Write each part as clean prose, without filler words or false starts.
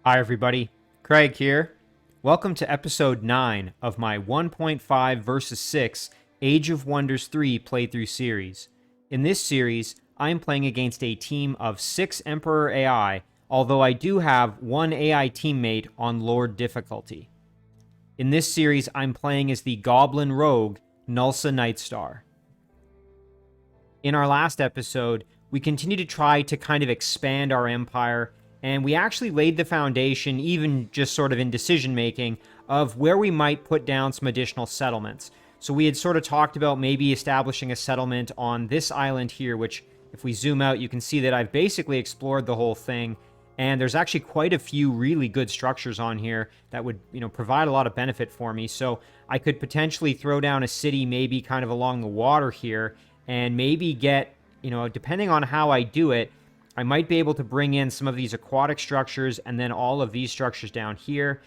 Hi everybody, Craig here. Welcome to episode 9 of my 1.5 versus 6 Age of Wonders 3 playthrough series. In this series, I am playing against a team of 6 Emperor AI, although I do have one AI teammate on Lord difficulty. In this series, I'm playing as the Goblin Rogue, Gnulsa Nightstar. In our last episode, we continued to try to kind of expand our empire, and we actually laid the foundation, even just sort of in decision-making, of where we might put down some additional settlements. So we had sort of talked about maybe establishing a settlement on this island here, which, if we zoom out, you can see that I've basically explored the whole thing, and there's actually quite a few really good structures on here that would, provide a lot of benefit for me. So I could potentially throw down a city maybe kind of along the water here, and maybe get, depending on how I do it, I might be able to bring in some of these aquatic structures and then all of these structures down here.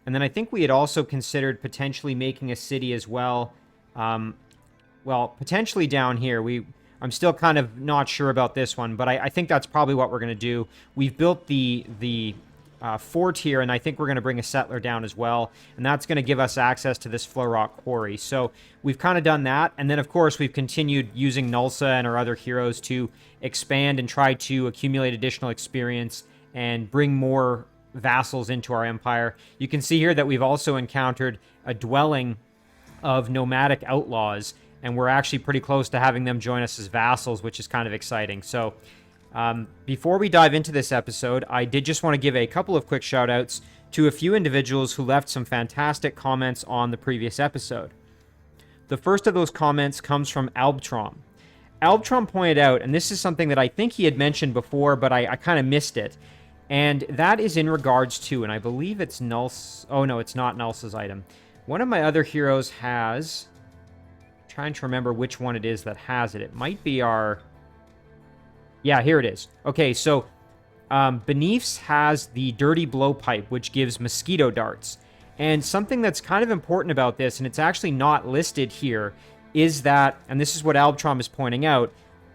And then I think we had also considered potentially making a city as well. Potentially down here. I'm still kind of not sure about this one, but I think that's probably what we're going to do. We've built the fort here, and I think we're going to bring a settler down as well, and that's going to give us access to this flow rock quarry. So we've kind of done that, and then of course we've continued using Gnulsa and our other heroes to expand and try to accumulate additional experience and bring more vassals into our empire. You can see here that we've also encountered a dwelling of nomadic outlaws, and we're actually pretty close to having them join us as vassals, which is kind of exciting. So before we dive into this episode, I did just want to give a couple of quick shout outs to a few individuals who left some fantastic comments on the previous episode. The first of those comments comes from Albtrom. Albtrom pointed out, and this is something that I think he had mentioned before, but I kind of missed it, and that is in regards to, and I believe it's Gnulsa. Oh no, it's not Gnulsa's item. One of my other heroes has, I'm trying to remember which one it is that has it. It might be our... Yeah, here it is. Okay, so Beneath's has the Dirty Blowpipe, which gives Mosquito Darts. And something that's kind of important about this, and it's actually not listed here, is that, and this is what Albtrom is pointing out,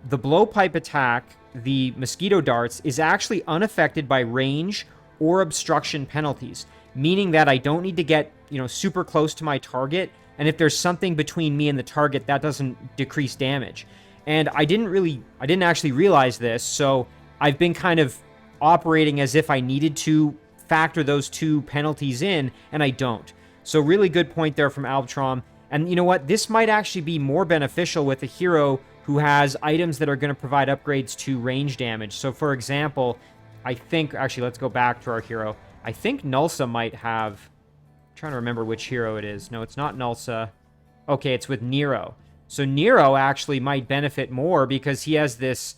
the Blowpipe attack, the Mosquito Darts, is actually unaffected by range or obstruction penalties, meaning that I don't need to get, super close to my target, and if there's something between me and the target, that doesn't decrease damage. And I didn't actually realize this, so I've been kind of operating as if I needed to factor those two penalties in, and I don't. So really good point there from Albtrom. And you know what? This might actually be more beneficial with a hero who has items that are going to provide upgrades to range damage. So for example, I think, actually let's go back to our hero. I think Gnulsa might have, I'm trying to remember which hero it is. No, it's not Gnulsa. Okay, it's with Nero. So Nero actually might benefit more because he has this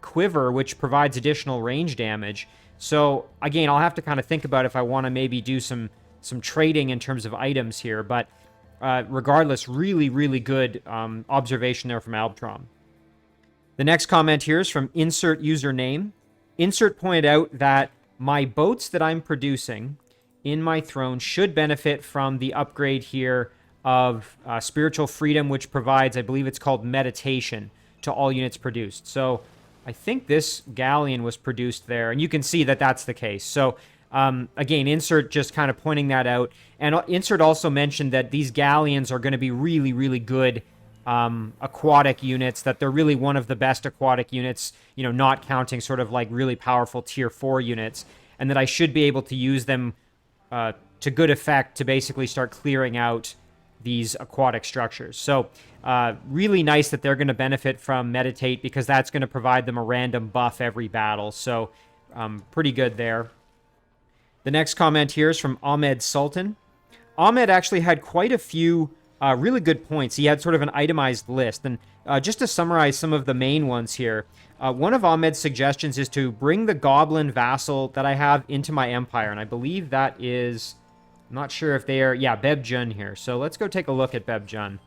quiver, which provides additional range damage. So again, I'll have to kind of think about if I want to maybe do some trading in terms of items here. But regardless, really, really good observation there from Albtrom. The next comment here is from Insert Username. Insert pointed out that my boats that I'm producing in my throne should benefit from the upgrade here of Spiritual Freedom, which provides, I believe it's called Meditation, to all units produced. So I think this galleon was produced there, and you can see that that's the case. So again, Insert just kind of pointing that out. And Insert also mentioned that these galleons are going to be really, really good aquatic units, that they're really one of the best aquatic units, not counting sort of like really powerful tier 4 units, and that I should be able to use them to good effect to basically start clearing out these aquatic structures. So really nice that they're going to benefit from Meditate, because that's going to provide them a random buff every battle. So pretty good there. The next comment here is from Ahmed Sultan. Ahmed actually had quite a few really good points. He had sort of an itemized list. And just to summarize some of the main ones here, one of Ahmed's suggestions is to bring the Goblin Vassal that I have into my empire. And I believe that is... I'm not sure if they are... Yeah, Bebjun here. So let's go take a look at Bebjun.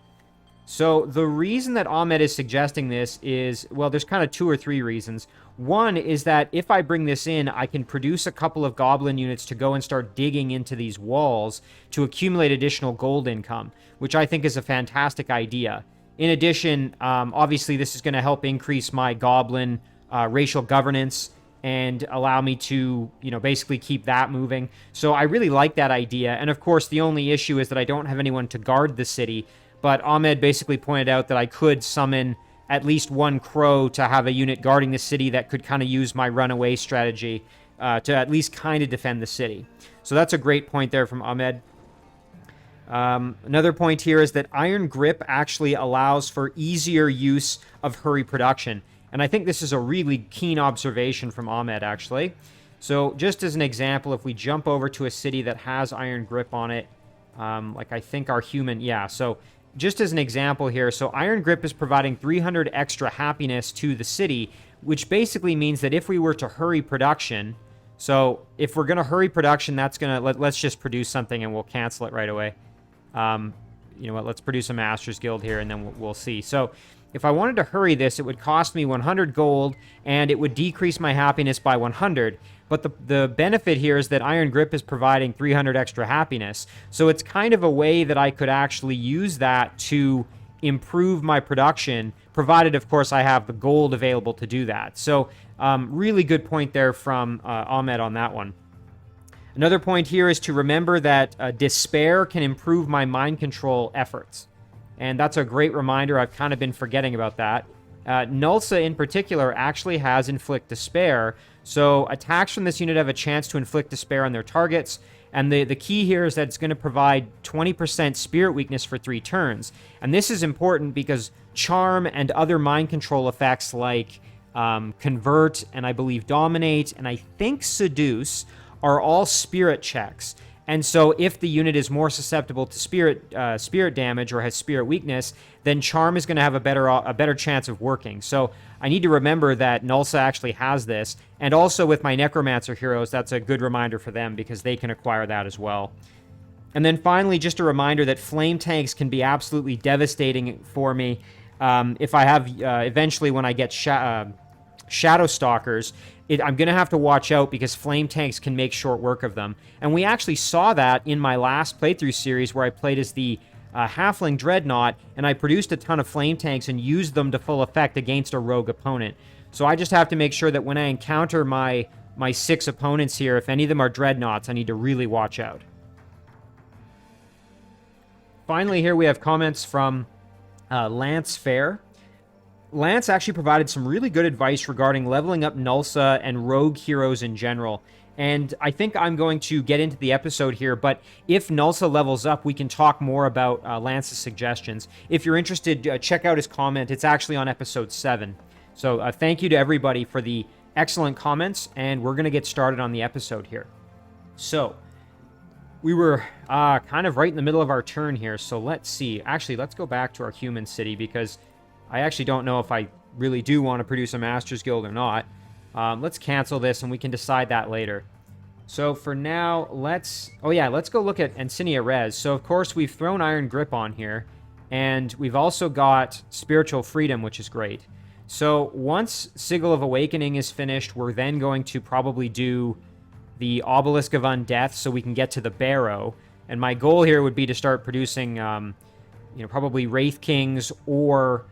So the reason that Ahmed is suggesting this is... Well, there's kind of 2 or 3 reasons. One is that if I bring this in, I can produce a couple of Goblin units to go and start digging into these walls to accumulate additional gold income, which I think is a fantastic idea. In addition, obviously this is going to help increase my Goblin racial governance, and allow me to, basically keep that moving. So I really like that idea. And of course, the only issue is that I don't have anyone to guard the city. But Ahmed basically pointed out that I could summon at least one crow to have a unit guarding the city that could kind of use my runaway strategy to at least kind of defend the city. So that's a great point there from Ahmed. Another point here is that Iron Grip actually allows for easier use of hurry production. And I think this is a really keen observation from Ahmed, actually. So just as an example, if we jump over to a city that has Iron Grip on it, like I think our human, yeah, so just as an example here, so Iron Grip is providing 300 extra happiness to the city, which basically means that if we were to hurry production, so if we're going to hurry production, that's going to, let's just produce something and we'll cancel it right away. You know what, let's produce a Master's Guild here and then we'll see. So if I wanted to hurry this, it would cost me 100 gold, and it would decrease my happiness by 100. But the benefit here is that Iron Grip is providing 300 extra happiness. So it's kind of a way that I could actually use that to improve my production, provided, of course, I have the gold available to do that. So really good point there from Ahmed on that one. Another point here is to remember that Despair can improve my mind control efforts. And that's a great reminder. I've kind of been forgetting about that. Gnulsa in particular actually has Inflict Despair. So attacks from this unit have a chance to inflict despair on their targets. And the key here is that it's going to provide 20% spirit weakness for 3 turns. And this is important because Charm and other mind control effects like Convert and I believe Dominate and I think Seduce are all spirit checks. And so if the unit is more susceptible to spirit damage or has spirit weakness, then Charm is going to have a better chance of working. So I need to remember that Gnulsa actually has this. And also with my Necromancer heroes, that's a good reminder for them because they can acquire that as well. And then finally, just a reminder that Flame Tanks can be absolutely devastating for me if I have, eventually when I get Shadow Stalkers, I'm going to have to watch out because Flame Tanks can make short work of them. And we actually saw that in my last playthrough series where I played as the Halfling Dreadnought, and I produced a ton of Flame Tanks and used them to full effect against a rogue opponent. So I just have to make sure that when I encounter my 6 opponents here, if any of them are Dreadnoughts, I need to really watch out. Finally, here we have comments from Lance Fair. Lance actually provided some really good advice regarding leveling up Gnulsa and rogue heroes in general. And I think I'm going to get into the episode here, but if Gnulsa levels up, we can talk more about Lance's suggestions. If you're interested, check out his comment. It's actually on episode 7. So thank you to everybody for the excellent comments, and we're going to get started on the episode here. So we were kind of right in the middle of our turn here, so let's see. Actually, let's go back to our human city because I actually don't know if I really do want to produce a Master's Guild or not. Let's cancel this and we can decide that later. So for now, let's go look at Ensinia Res. So of course we've thrown Iron Grip on here, and we've also got Spiritual Freedom, which is great. So once Sigil of Awakening is finished, we're then going to probably do the Obelisk of Undeath so we can get to the Barrow. And my goal here would be to start producing, probably Wraith Kings or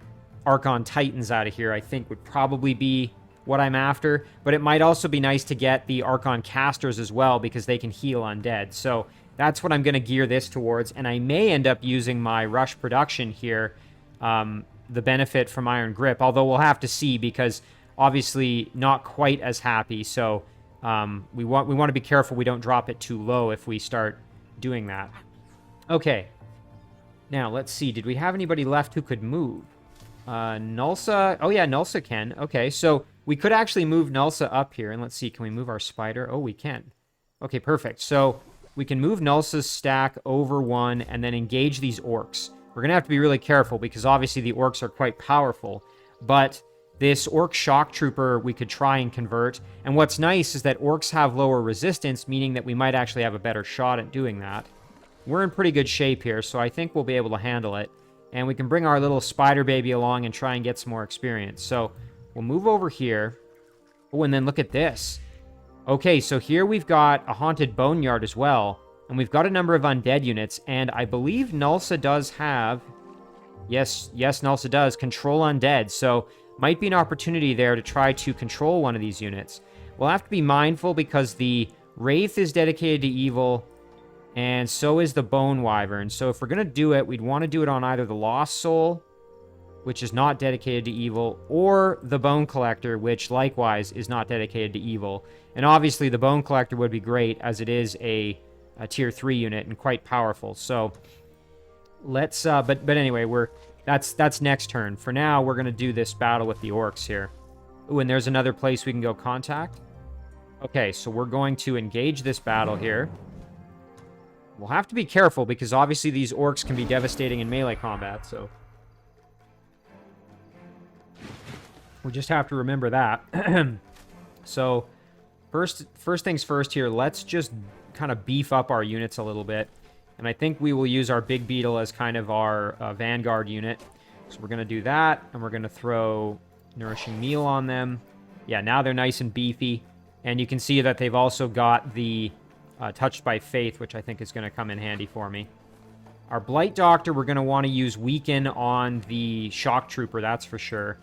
Archon Titans out of here, I think would probably be what I'm after. But it might also be nice to get the Archon Casters as well because they can heal undead. So that's what I'm going to gear this towards. And I may end up using my Rush Production here, the benefit from Iron Grip. Although we'll have to see because obviously not quite as happy. So we want to be careful we don't drop it too low if we start doing that. Okay. Now, let's see. Did we have anybody left who could move? Gnulsa. Oh, yeah, Gnulsa can. Okay, so we could actually move Gnulsa up here. And let's see, can we move our spider? Oh, we can. Okay, perfect. So we can move Nulsa's stack over 1 and then engage these orcs. We're going to have to be really careful because obviously the orcs are quite powerful. But this orc shock trooper we could try and convert. And what's nice is that orcs have lower resistance, meaning that we might actually have a better shot at doing that. We're in pretty good shape here, so I think we'll be able to handle it. And we can bring our little spider baby along and try and get some more experience. So we'll move over here. Oh, and then look at this. Okay, so here we've got a Haunted Boneyard as well. And we've got a number of undead units. And I believe Gnulsa does have... Yes, Gnulsa does. Control undead. So might be an opportunity there to try to control one of these units. We'll have to be mindful because the Wraith is dedicated to evil, and so is the Bone Wyvern. So if we're going to do it, we'd want to do it on either the Lost Soul, which is not dedicated to evil, or the Bone Collector, which likewise is not dedicated to evil. And obviously the Bone Collector would be great, as it is a tier 3 unit and quite powerful. So let's but anyway, that's next turn. For now, we're going to do this battle with the Orcs here. Ooh, and there's another place we can go contact. Okay, so we're going to engage this battle here. We'll have to be careful because obviously these Orcs can be devastating in melee combat, so we just have to remember that. So first things first here, let's just kind of beef up our units a little bit. And I think we will use our Big Beetle as kind of our vanguard unit. So we're going to do that, and we're going to throw Nourishing Meal on them. Yeah, now they're nice and beefy. And you can see that they've also got the Touched by Faith, which I think is going to come in handy for me. Our Blight Doctor, we're going to want to use Weaken on the Shock Trooper, that's for sure.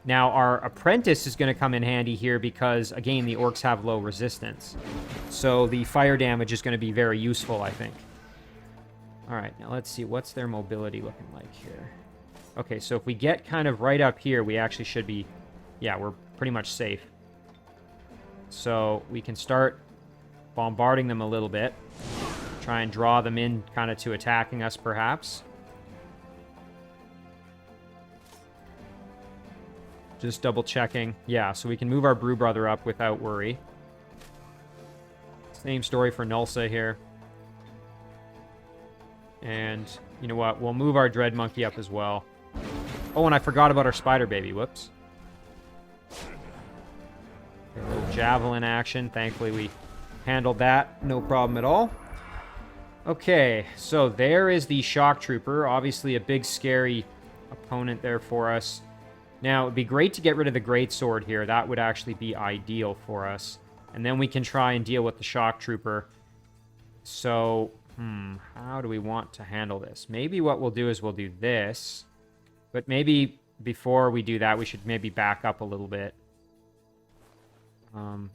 Now, our Apprentice is going to come in handy here because, again, the Orcs have low resistance. So the fire damage is going to be very useful, I think. All right, now let's see. What's their mobility looking like here? Okay, so if we get kind of right up here, we actually should be... Yeah, we're pretty much safe. So we can start bombarding them a little bit. Try and draw them in kind of to attacking us, perhaps. Just double checking. Yeah, so we can move our Brew Brother up without worry. Same story for Gnulsa here. And you know what? We'll move our Dread Monkey up as well. Oh, and I forgot about our Spider Baby. Whoops. A little Javelin action. Thankfully, we handled that. No problem at all. Okay, so there is the Shock Trooper. Obviously, a big, scary opponent there for us. Now, it would be great to get rid of the Greatsword here. That would actually be ideal for us. And then we can try and deal with the Shock Trooper. So, how do we want to handle this? Maybe what we'll do is we'll do this. But maybe before we do that, we should maybe back up a little bit. Hang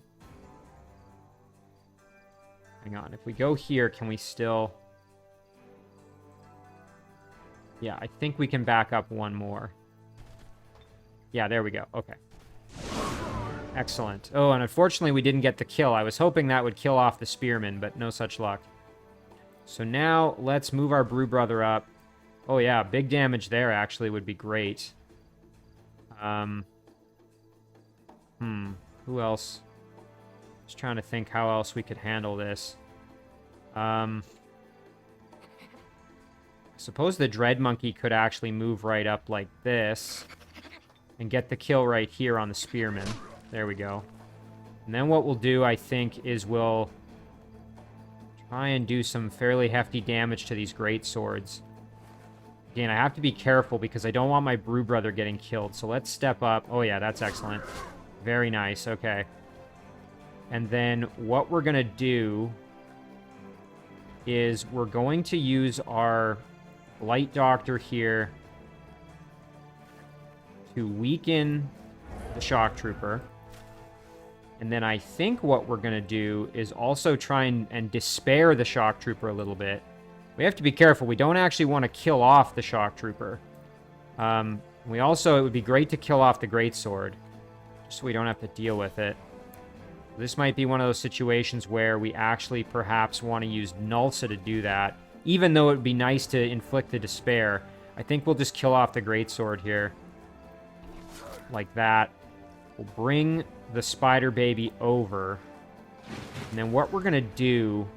on. If we go here, can we still... Yeah, I think we can back up one more. Yeah, there we go. Okay. Excellent. Oh, and unfortunately we didn't get the kill. I was hoping that would kill off the Spearman, but no such luck. So now let's move our Brew Brother up. Oh yeah, big damage there actually would be great. Who else? Just trying to think how else we could handle this. I suppose the Dread Monkey could actually move right up like this and get the kill right here on the Spearman. There we go. And then what we'll do, I think, is we'll try and do some fairly hefty damage to these great swords. Again, I have to be careful because I don't want my Brew Brother getting killed. So let's step up. Oh yeah, that's excellent. Very nice. Okay. And then what we're going to do is we're going to use our Blight Doctor here to weaken the Shock Trooper. And then I think what we're going to do is also try and despair the Shock Trooper a little bit. We have to be careful. We don't actually want to kill off the Shock Trooper. We also, it would be great to kill off the Greatsword, just so we don't have to deal with it. This might be one of those situations where we actually perhaps want to use Gnulsa to do that, even though it would be nice to inflict the despair. I think we'll just kill off the Greatsword here. Like that. We'll bring the Spider Baby over. And then what we're going to do,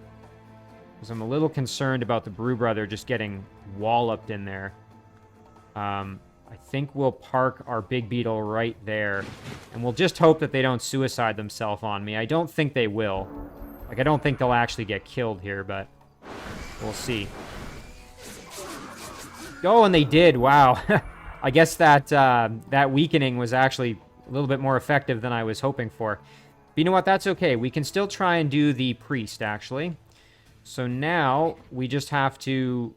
because I'm a little concerned about the Brew Brother just getting walloped in there. I think we'll park our Big Beetle right there. And we'll just hope that they don't suicide themselves on me. I don't think they will. Like, I don't think they'll actually get killed here, but we'll see. Oh, and they did. Wow. I guess that that weakening was actually a little bit more effective than I was hoping for. But you know what? That's okay. We can still try and do the Priest, actually. So now we just have to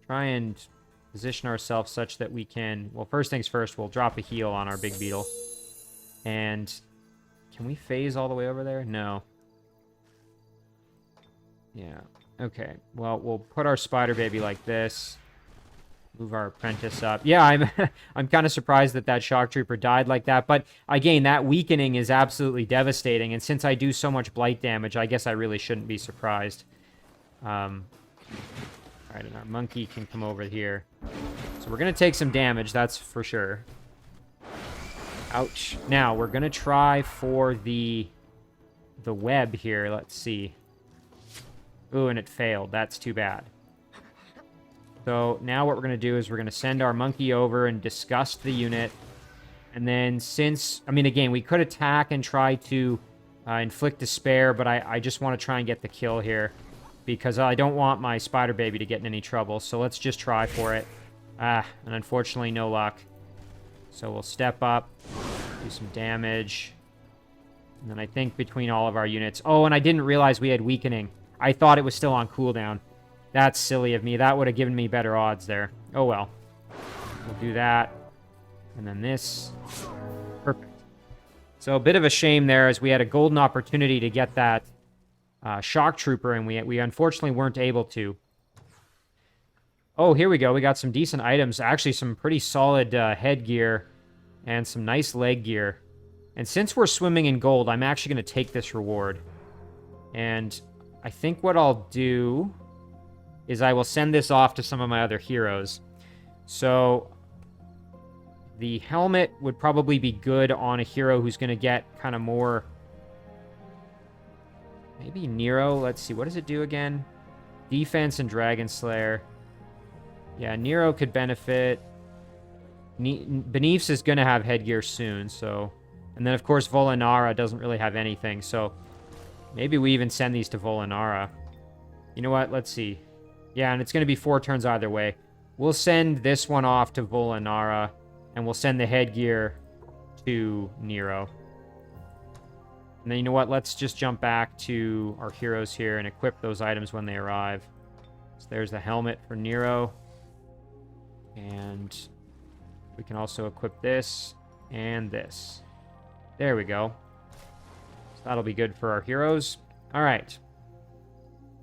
try and position ourselves such that we can... Well, first things first, we'll drop a heal on our Big Beetle. And Can we phase all the way over there? No. Yeah. Okay. Well, we'll put our spider baby like this. Move our apprentice up. Yeah, I'm kind of surprised that that shock trooper died like that. But again, that weakening is absolutely devastating. And since I do so much blight damage, I guess I really shouldn't be surprised. All right, and our monkey can come over here. So we're going to take some damage, that's for sure. Ouch. Now, we're going to try for the web here. Let's see. Ooh, and it failed. That's too bad. So now what we're going to do is we're going to send our monkey over and disgust the unit. And then since, I mean, again, we could attack and try to inflict despair, but I just want to try and get the kill here because I don't want my spider baby to get in any trouble. So let's just try for it. And unfortunately, no luck. So we'll step up, do some damage. And then I think between all of our units... Oh, and I didn't realize we had weakening. I thought it was still on cooldown. That's silly of me. That would have given me better odds there. Oh, well. We'll do that. And then this. Perfect. So a bit of a shame there as we had a golden opportunity to get that shock trooper, and we unfortunately weren't able to. Oh, here we go. We got some decent items. Actually, some pretty solid headgear and some nice leg gear. And since we're swimming in gold, I'm actually going to take this reward. And I think what I'll do is I will send this off to some of my other heroes. So the helmet would probably be good on a hero who's going to get kind of more... Maybe Nero. Let's see. What does it do again? Defense and Dragon Slayer. Yeah, Nero could benefit. Benif's is going to have headgear soon, so... And then, of course, Volinara doesn't really have anything, so... Maybe we even send these to Volinara. You know what? Let's see. Yeah, and it's going to be 4 turns either way. We'll send this one off to Volinara, and we'll send the headgear to Nero. And then, you know what? Let's just jump back to our heroes here and equip those items when they arrive. So there's the helmet for Nero. And we can also equip this and this. There we go. So that'll be good for our heroes. All right.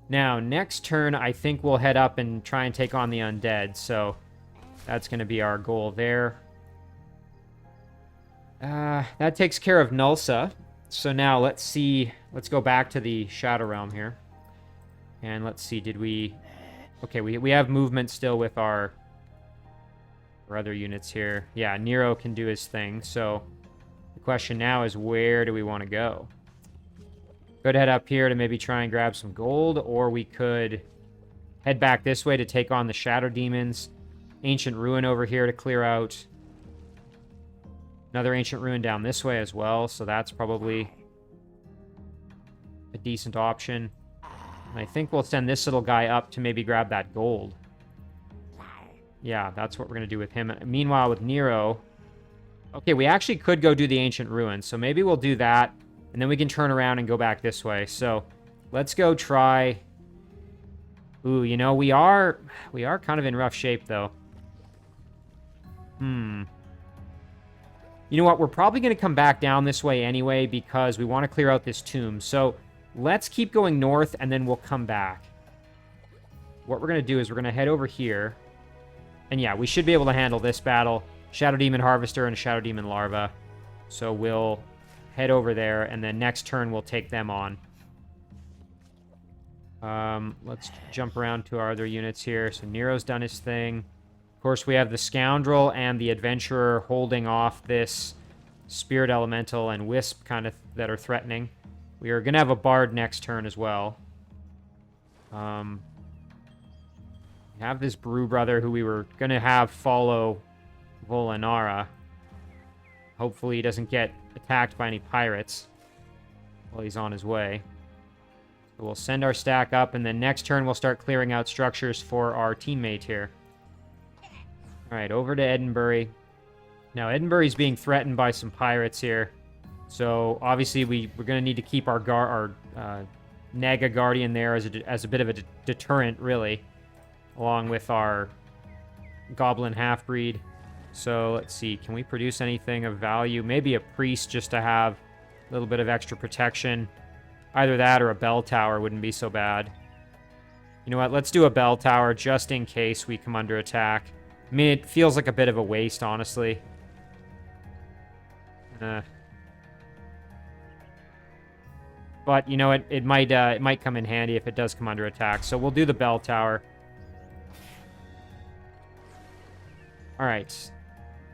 Now, next turn, I think we'll head up and try and take on the Undead. So that's going to be our goal there. That takes care of Gnulsa. So now let's see. Let's go back to the Shadow Realm here. And let's see. Did we... Okay, we have movement still with our other units here. Yeah, Nero can do his thing. So the question now is, where do we want to go? Could head up here to maybe try and grab some gold, or we could head back this way to take on the Shadow Demons. Ancient Ruin over here to clear out. Another Ancient Ruin down this way as well, so that's probably a decent option. And I think we'll send this little guy up to maybe grab that gold. Yeah, that's what we're going to do with him. Meanwhile, with Nero... Okay, we actually could go do the Ancient Ruin, so maybe we'll do that. And then we can turn around and go back this way. So let's go try... Ooh, you know, we are kind of in rough shape, though. You know what? We're probably going to come back down this way anyway because we want to clear out this tomb. So let's keep going north, and then we'll come back. What we're going to do is we're going to head over here. And yeah, we should be able to handle this battle. Shadow Demon Harvester and Shadow Demon Larva. So we'll... head over there, and then next turn we'll take them on. Let's jump around to our other units here. So Nero's done his thing. Of course, we have the Scoundrel and the Adventurer holding off this Spirit Elemental and Wisp kind of that are threatening. We are going to have a Bard next turn as well. We have this Brew Brother who we were going to have follow Volinara. Hopefully he doesn't get attacked by any pirates while he's on his way. So we'll send our stack up, and then next turn we'll start clearing out structures for our teammate here. Alright, over to Edinburgh. Now, Edinburgh is being threatened by some pirates here. So, obviously, we're going to need to keep our Naga Guardian there as a bit of a deterrent, really. Along with our Goblin Half-Breed. So, let's see. Can we produce anything of value? Maybe a priest just to have little bit of extra protection. Either that or a bell tower wouldn't be so bad. You know what? Let's do a bell tower just in case we come under attack. I mean, it feels like a bit of a waste, honestly. But, you know, it might come in handy if it does come under attack. So we'll do the bell tower. All right.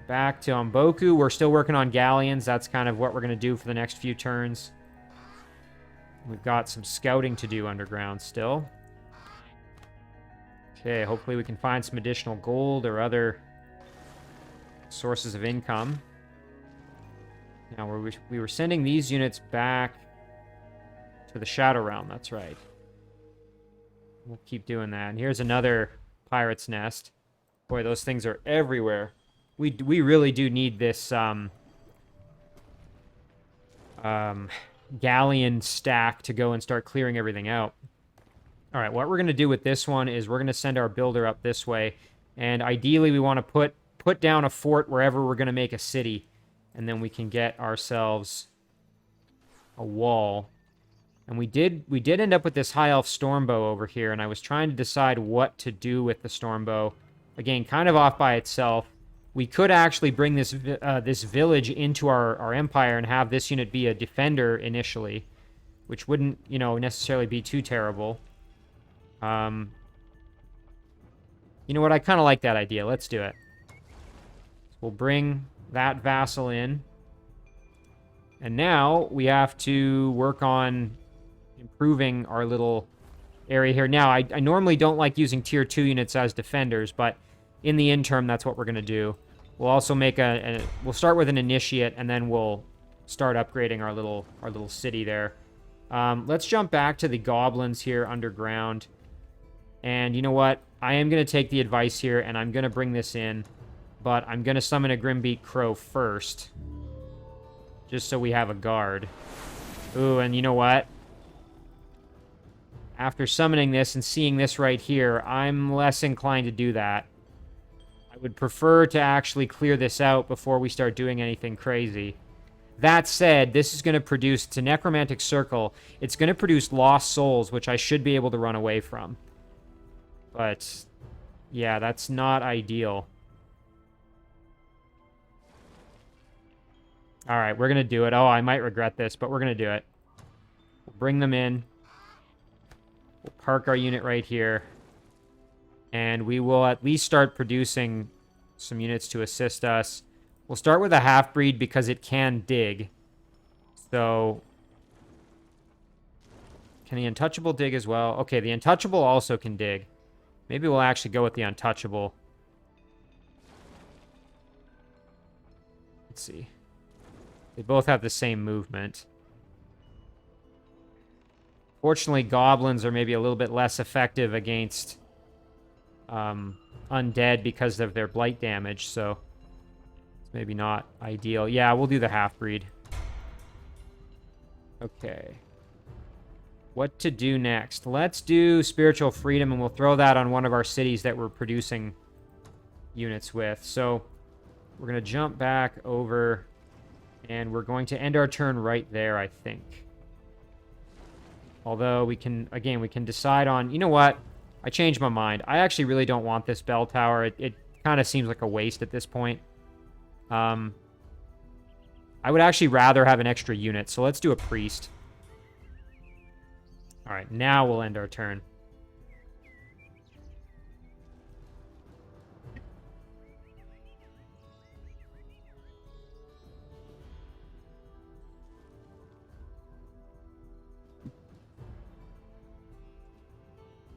Back to Mboku. We're still working on galleons. That's kind of what we're going to do for the next few turns. We've got some scouting to do underground still. Okay, hopefully we can find some additional gold or other sources of income. Now, we were sending these units back to the Shadow Realm. That's right. We'll keep doing that. And here's another pirate's nest. Boy, those things are everywhere. We really do need this galleon stack to go and start clearing everything out. All right, what we're going to do with this one is we're going to send our builder up this way. And ideally, we want to put down a fort wherever we're going to make a city. And then we can get ourselves a wall. And we did end up with this High Elf Stormbow over here. And I was trying to decide what to do with the Stormbow. Again, kind of off by itself. We could actually bring this this village into our empire and have this unit be a defender initially, which wouldn't, you know, necessarily be too terrible. You know what? I kind of like that idea. Let's do it. We'll bring that vassal in. And now we have to work on improving our little area here. Now, I normally don't like using tier 2 units as defenders, but in the interim, that's what we're going to do. We'll also make we'll start with an initiate, and then we'll start upgrading our little city there. Let's jump back to the goblins here underground. And you know what? I am going to take the advice here, and I'm going to bring this in. But I'm going to summon a Grimbeak Crow first. Just so we have a guard. Ooh, and you know what? After summoning this and seeing this right here, I'm less inclined to do that. I would prefer to actually clear this out before we start doing anything crazy. That said, this is going to produce... It's a necromantic circle. It's going to produce lost souls, which I should be able to run away from. But, yeah, that's not ideal. Alright, we're going to do it. Oh, I might regret this, but we're going to do it. We'll bring them in. We'll park our unit right here. And we will at least start producing some units to assist us. We'll start with a half-breed because it can dig. So, can the Untouchable dig as well? Okay, the Untouchable also can dig. Maybe we'll actually go with the Untouchable. Let's see. They both have the same movement. Fortunately, goblins are maybe a little bit less effective against undead because of their blight damage, so it's maybe not ideal. Yeah, we'll do the half-breed. Okay. What to do next? Let's do Spiritual Freedom, and we'll throw that on one of our cities that we're producing units with. So we're going to jump back over, and we're going to end our turn right there, I think. Although we can, again, we can decide on, you know what? I changed my mind. I actually really don't want this bell tower. It kind of seems like a waste at this point. I would actually rather have an extra unit, so let's do a priest. All right, now we'll end our turn.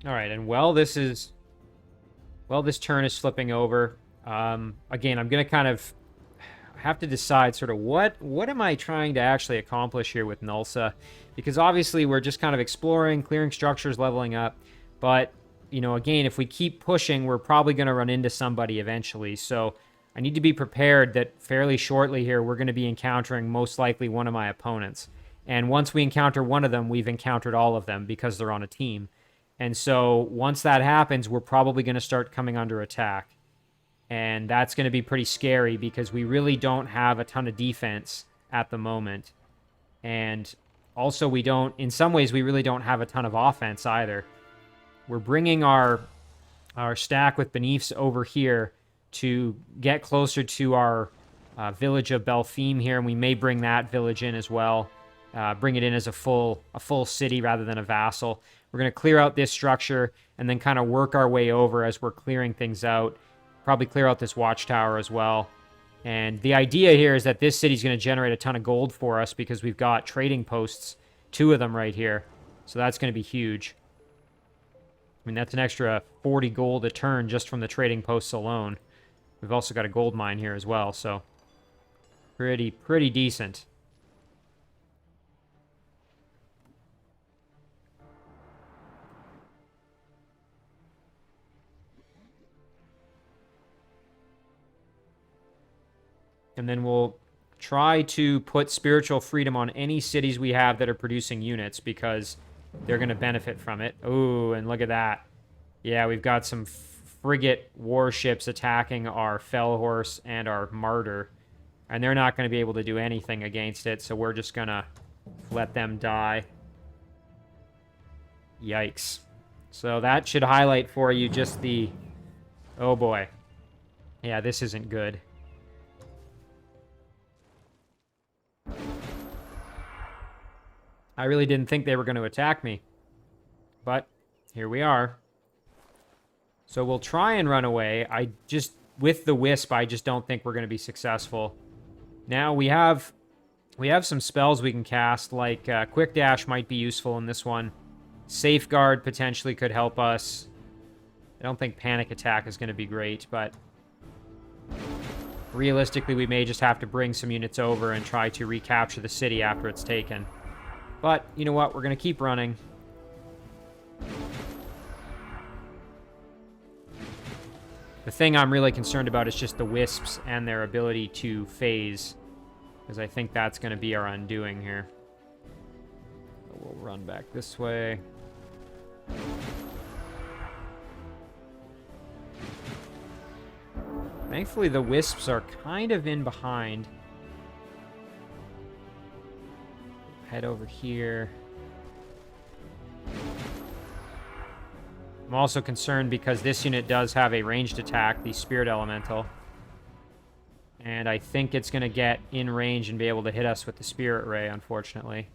All right, and this turn is flipping over. Again, I'm going to kind of have to decide sort of what am I trying to actually accomplish here with Gnulsa, because obviously we're just kind of exploring, clearing structures, leveling up. But, you know, again, if we keep pushing, we're probably going to run into somebody eventually. So I need to be prepared that fairly shortly here we're going to be encountering most likely one of my opponents. And once we encounter one of them, we've encountered all of them because they're on a team. And so once that happens, we're probably going to start coming under attack. And that's going to be pretty scary because we really don't have a ton of defense at the moment. And also we don't, in some ways, we really don't have a ton of offense either. We're bringing our stack with Beneaths over here to get closer to our village of Belfime here, and we may bring that village in as well. Bring it in as a full city rather than a vassal. We're going to clear out this structure and then kind of work our way over as we're clearing things out. Probably clear out this watchtower as well. And the idea here is that this city's going to generate a ton of gold for us because we've got trading posts, 2 of them right here. So that's going to be huge. I mean, that's an extra 40 gold a turn just from the trading posts alone. We've also got a gold mine here as well, so pretty decent. And then we'll try to put spiritual freedom on any cities we have that are producing units because they're going to benefit from it. Ooh, and look at that. Yeah, we've got some frigate warships attacking our Fell Horse and our Martyr. And they're not going to be able to do anything against it, so we're just going to let them die. Yikes. So that should highlight for you just the... Oh boy. Yeah, this isn't good. I really didn't think they were going to attack me. But here we are. So we'll try and run away. With the Wisp, I just don't think we're going to be successful. Now we have some spells we can cast, like Quick Dash might be useful in this one. Safeguard potentially could help us. I don't think Panic Attack is going to be great, but realistically we may just have to bring some units over and try to recapture the city after it's taken. But, you know what, we're going to keep running. The thing I'm really concerned about is just the Wisps and their ability to phase, because I think that's going to be our undoing here. We'll run back this way. Thankfully, the Wisps are kind of in behind. Head over here. I'm also concerned because this unit does have a ranged attack, the Spirit Elemental. And I think it's going to get in range and be able to hit us with the Spirit Ray, unfortunately.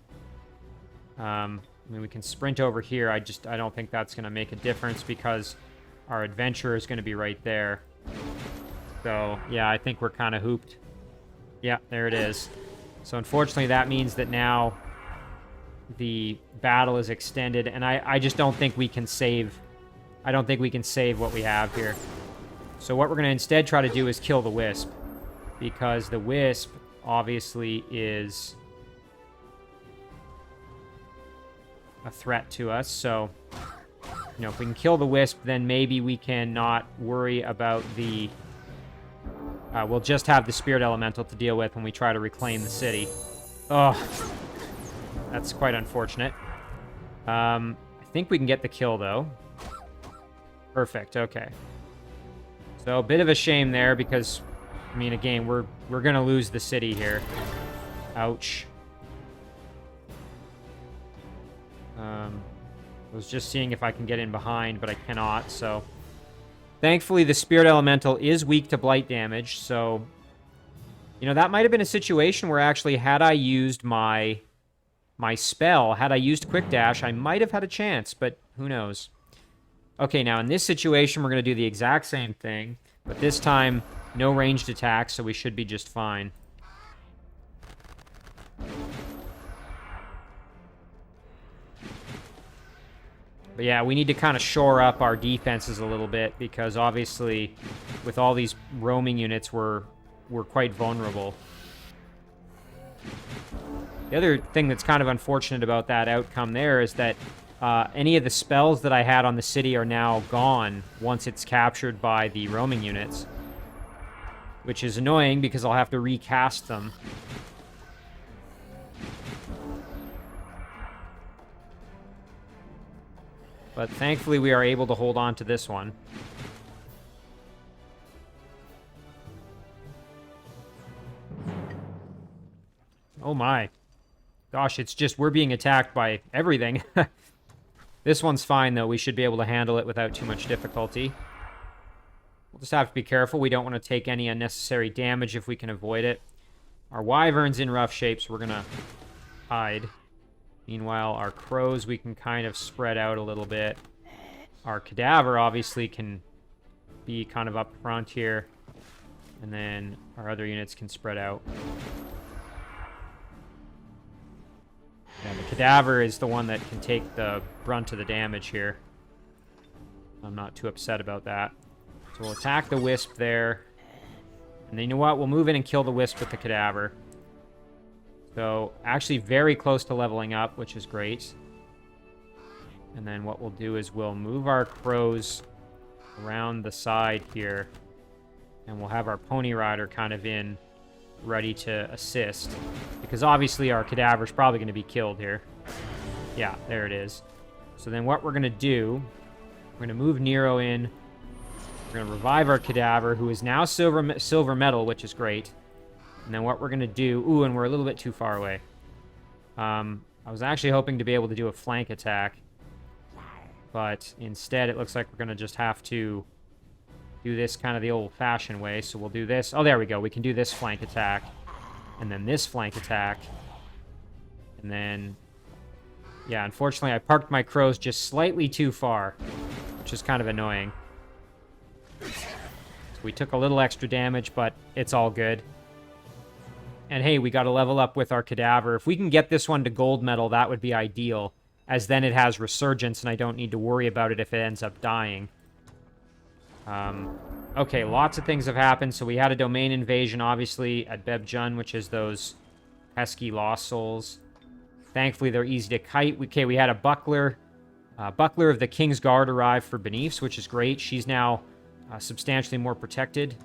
I mean, we can sprint over here. I don't think that's going to make a difference because our Adventurer is going to be right there. So, yeah, I think we're kind of hooped. Yeah, there it is. So, unfortunately, that means that now the battle is extended, and I just don't think we can save... I don't think we can save what we have here. So what we're going to instead try to do is kill the Wisp, because the Wisp obviously is a threat to us. So, you know, if we can kill the Wisp, then maybe we can not worry about the... we'll just have the Spirit Elemental to deal with when we try to reclaim the city. Oh, that's quite unfortunate. I think we can get the kill, though. Perfect, okay. So a bit of a shame there because, I mean, again, we're going to lose the city here. Ouch. I was just seeing if I can get in behind, but I cannot, so... Thankfully, the Spirit Elemental is weak to blight damage, so... You know, that might have been a situation where actually, had I used my spell, had I used Quick Dash, I might have had a chance, but who knows. Okay, now in this situation, we're going to do the exact same thing, but this time, no ranged attacks, so we should be just fine. But yeah, we need to kind of shore up our defenses a little bit, because obviously, with all these roaming units, we're quite vulnerable. The other thing that's kind of unfortunate about that outcome there is that any of the spells that I had on the city are now gone once it's captured by the roaming units. Which is annoying because I'll have to recast them. But thankfully we are able to hold on to this one. Oh my. Gosh, it's just we're being attacked by everything. This one's fine, though. We should be able to handle it without too much difficulty. We'll just have to be careful. We don't want to take any unnecessary damage if we can avoid it. Our wyvern's in rough shape, so we're going to hide. Meanwhile, our crows, we can kind of spread out a little bit. Our cadaver, obviously, can be kind of up front here. And then our other units can spread out. Yeah, the cadaver is the one that can take the brunt of the damage here. I'm not too upset about that. So we'll attack the wisp there. And then you know what? We'll move in and kill the wisp with the cadaver. So actually very close to leveling up, which is great. And then what we'll do is we'll move our crows around the side here. And we'll have our pony rider kind of in, ready to assist. Because obviously our cadaver's probably going to be killed here. Yeah, there it is. So then what we're going to do, we're going to move Nero in. We're going to revive our cadaver, who is now silver medal, which is great. And then what we're going to do... Ooh, and we're a little bit too far away. I was actually hoping to be able to do a flank attack. But instead, it looks like we're going to just have to do this kind of the old-fashioned way. So we'll do this. Oh, there we go. We can do this flank attack. And then this flank attack. And then... Yeah, unfortunately, I parked my crows just slightly too far. Which is kind of annoying. So we took a little extra damage, but it's all good. And hey, we got to level up with our cadaver. If we can get this one to gold medal, that would be ideal. As then it has resurgence, and I don't need to worry about it if it ends up dying. Okay, lots of things have happened. So we had a domain invasion, obviously, at Bebjun, which is those pesky lost souls. Thankfully, they're easy to kite. Okay, we had a buckler. Buckler of the King's Guard arrived for Benice, which is great. She's now substantially more protected.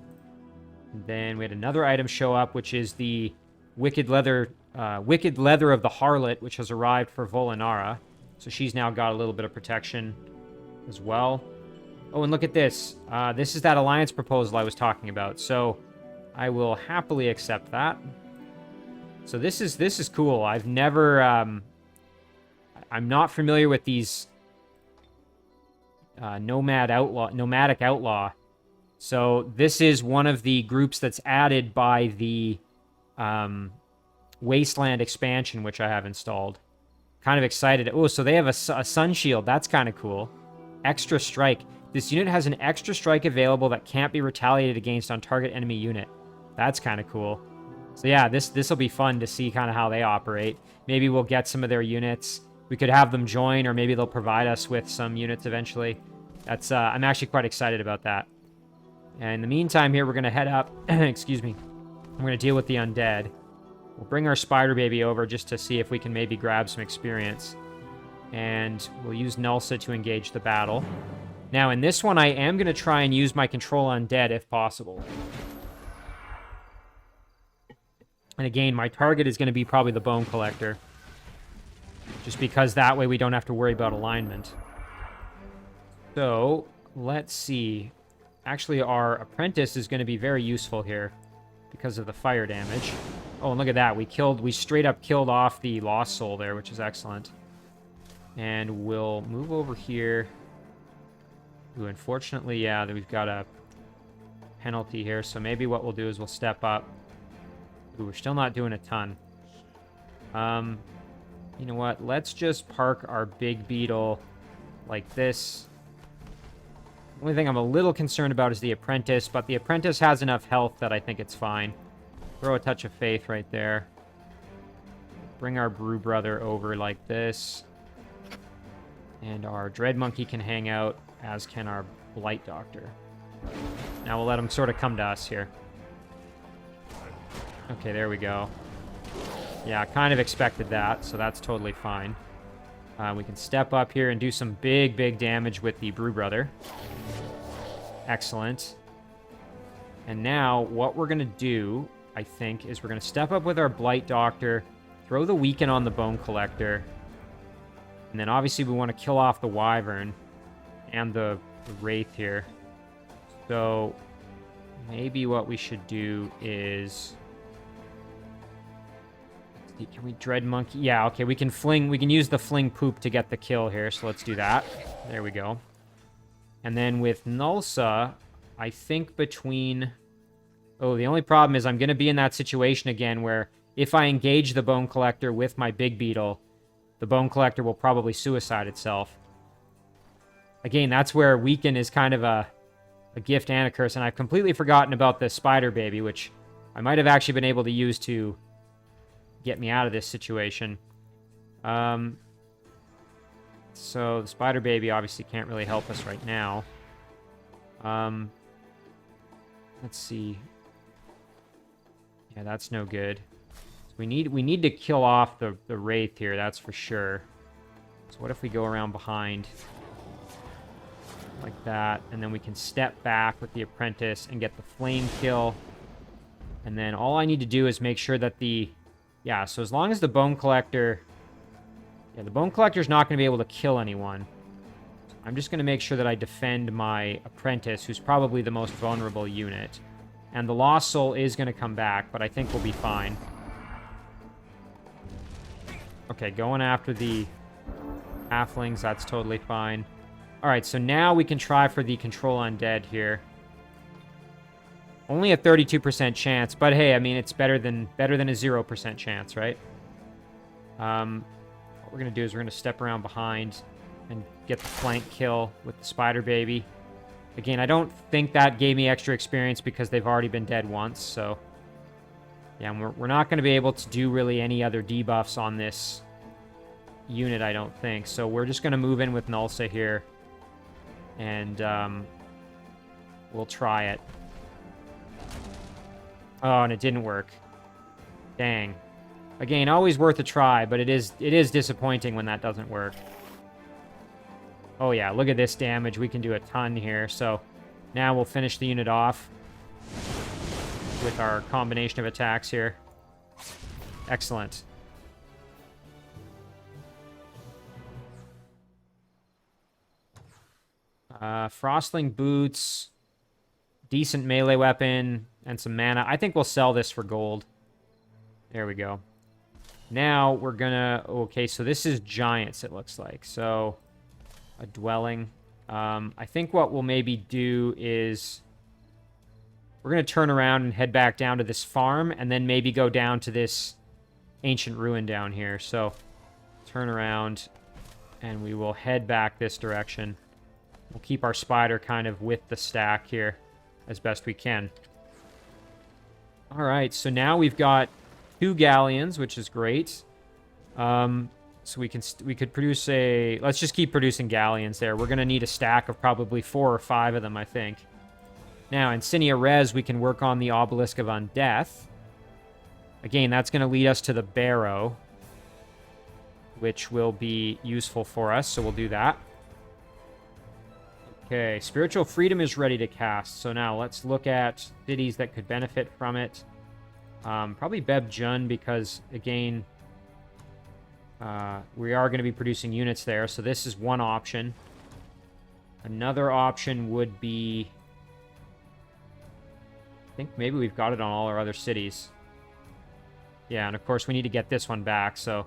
And then we had another item show up, which is the Wicked Leather of the Harlot, which has arrived for Volinara. So she's now got a little bit of protection as well. Oh, and look at this. This is that alliance proposal I was talking about. So I will happily accept that. So this is cool. I've never... I'm not familiar with these nomadic outlaw. So this is one of the groups that's added by the Wasteland expansion, which I have installed. Kind of excited. Oh, so they have a sun shield. That's kind of cool. Extra strike. This unit has an extra strike available that can't be retaliated against on target enemy unit. That's kind of cool. So yeah, this will be fun to see kind of how they operate. Maybe we'll get some of their units. We could have them join, or maybe they'll provide us with some units eventually. That's I'm actually quite excited about that. And in the meantime here, we're going to head up. Excuse me. I'm going to deal with the undead. We'll bring our spider baby over just to see if we can maybe grab some experience. And we'll use Gnulsa to engage the battle. Now, in this one, I am going to try and use my control undead if possible. And again, my target is going to be probably the Bone Collector. Just because that way we don't have to worry about alignment. So, let's see. Actually, our apprentice is going to be very useful here because of the fire damage. Oh, and look at that. We straight up killed off the Lost Soul there, which is excellent. And we'll move over here. Ooh, unfortunately, yeah, we've got a penalty here. So maybe what we'll do is we'll step up. Ooh, we're still not doing a ton. You know what? Let's just park our big beetle like this. The only thing I'm a little concerned about is the apprentice, but the apprentice has enough health that I think it's fine. Throw a touch of faith right there. Bring our brew brother over like this. And our dread monkey can hang out, as can our blight doctor. Now we'll let him sort of come to us here. Okay, there we go. Yeah, kind of expected that, so that's totally fine. We can step up here and do some big damage with the brew brother. Excellent. And now, what we're going to do, I think, is we're going to step up with our blight doctor, throw the weaken on the bone collector, and then obviously we want to kill off the wyvern and the wraith here. So maybe what we should do is... Can we Dread Monkey? Yeah, okay, we can use the fling poop to get the kill here, so let's do that. There we go. And then with Gnulsa, I think between... Oh, the only problem is I'm going to be in that situation again where if I engage the Bone Collector with my Big Beetle, the Bone Collector will probably suicide itself. Again, that's where Weaken is kind of a gift and a curse, and I've completely forgotten about the Spider Baby, which I might have actually been able to use to get me out of this situation. So the Spider Baby obviously can't really help us right now. Let's see. Yeah, that's no good. So we need to kill off the Wraith here, that's for sure. So what if we go around behind like that, and then we can step back with the Apprentice and get the flame kill. And then all I need to do is make sure that yeah, so as long as the Bone Collector... Yeah, the Bone Collector's not going to be able to kill anyone. I'm just going to make sure that I defend my Apprentice, who's probably the most vulnerable unit. And the Lost Soul is going to come back, but I think we'll be fine. Okay, going after the Halflings, that's totally fine. Alright, so now we can try for the Control Undead here. Only a 32% chance, but hey, I mean, it's better than a 0% chance, right? What we're going to do is we're going to step around behind and get the flank kill with the Spider Baby. Again, I don't think that gave me extra experience because they've already been dead once, so... Yeah, and we're not going to be able to do really any other debuffs on this unit, I don't think. So we're just going to move in with Gnulsa here. And we'll try it. Oh, and it didn't work. Dang. Again, always worth a try, but it is disappointing when that doesn't work. Oh yeah, look at this damage. We can do a ton here. So now we'll finish the unit off with our combination of attacks here. Excellent. Frostling Boots, decent melee weapon, and some mana. I think we'll sell this for gold. There we go. Now we're gonna... Okay, so this is giants, it looks like. So, a dwelling. I think what we'll maybe do is... We're gonna turn around and head back down to this farm, and then maybe go down to this ancient ruin down here. So, turn around, and we will head back this direction. We'll keep our spider kind of with the stack here as best we can. All right, so now we've got 2 galleons, which is great. So we could produce a... Let's just keep producing galleons there. We're going to need a stack of probably 4 or 5 of them, I think. Now, in Cinia Res, we can work on the Obelisk of Undeath. Again, that's going to lead us to the Barrow, which will be useful for us, so we'll do that. Okay, Spiritual Freedom is ready to cast. So now let's look at cities that could benefit from it. Probably Beb Jun because, again, we are going to be producing units there. So this is one option. Another option would be... I think maybe we've got it on all our other cities. Yeah, and of course we need to get this one back. So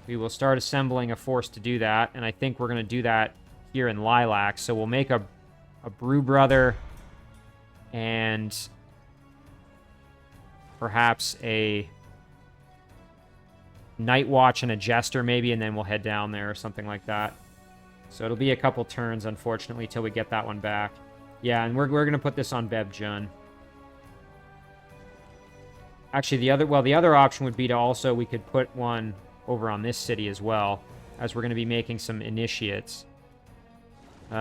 we will start assembling a force to do that. And I think we're going to do that here in Lilac. So we'll make a Brew Brother and perhaps a Night Watch and a Jester maybe, and then we'll head down there or something like that. So it'll be a couple turns, unfortunately, till we get that one back. Yeah, and we're going to put this on Beb Jun. Actually, the other option would be to also, we could put one over on this city as well, as we're going to be making some initiates. Ooh,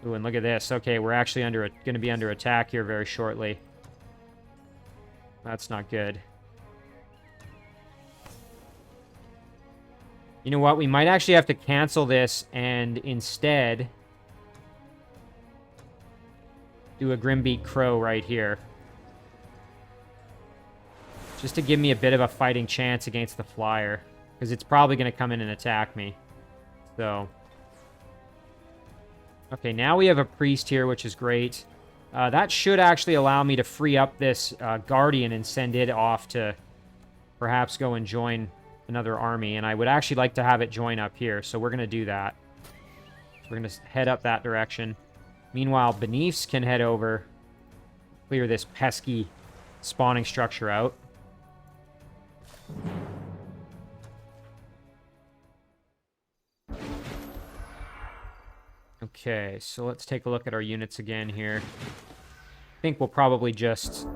and look at this. Okay, we're actually going to be under attack here very shortly. That's not good. You know what? We might actually have to cancel this and instead do a Grimbeak Crow right here. Just to give me a bit of a fighting chance against the flyer. Because it's probably going to come in and attack me. So. Okay, now we have a priest here, which is great. That should actually allow me to free up this Guardian and send it off to perhaps go and join another army. And I would actually like to have it join up here, so we're going to do that. So we're going to head up that direction. Meanwhile, Beneaths can head over, clear this pesky spawning structure out. Okay, so let's take a look at our units again here. I think we'll probably just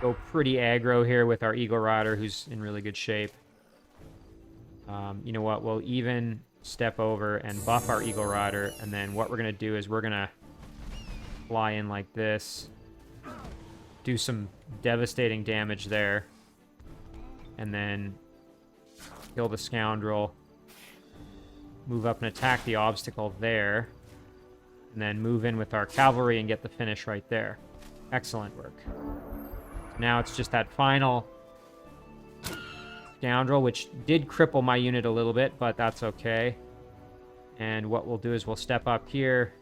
go pretty aggro here with our Eagle Rider, who's in really good shape. You know what? We'll even step over and buff our Eagle Rider, and then what we're going to do is we're going to fly in like this, do some devastating damage there, and then kill the Scoundrel, move up and attack the obstacle there, and then move in with our cavalry and get the finish right there. Excellent work. Now it's just that final Scoundrel, which did cripple my unit a little bit, but that's okay. And what we'll do is we'll step up here,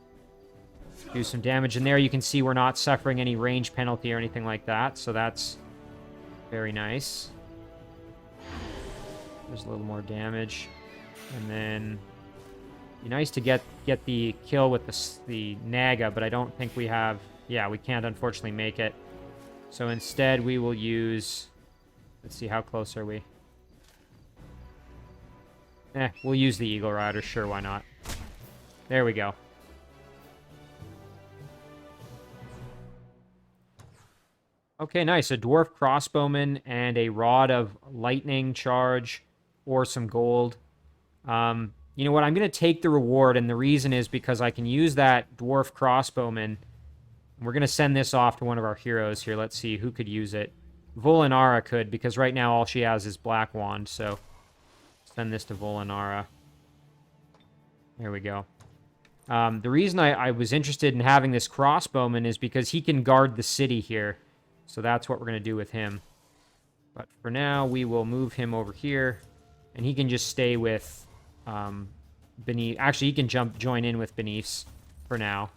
do some damage. And there you can see we're not suffering any range penalty or anything like that, so that's very nice. There's a little more damage. And then be nice to get the kill with the Naga, but I don't think we have... Yeah, we can't unfortunately make it. So instead we will use... Let's see, how close are we? We'll use the Eagle Rider. Sure, why not? There we go. Okay, nice. A Dwarf Crossbowman and a Rod of Lightning charge or some gold. You know what? I'm going to take the reward, and the reason is because I can use that Dwarf Crossbowman. We're going to send this off to one of our heroes here. Let's see who could use it. Volinara could, because right now all she has is Black Wand, so send this to Volinara. There we go. The reason I was interested in having this crossbowman is because he can guard the city here. So that's what we're going to do with him. But for now, we will move him over here, and he can just stay with Beneath. Actually, he can join in with Beneaths for now.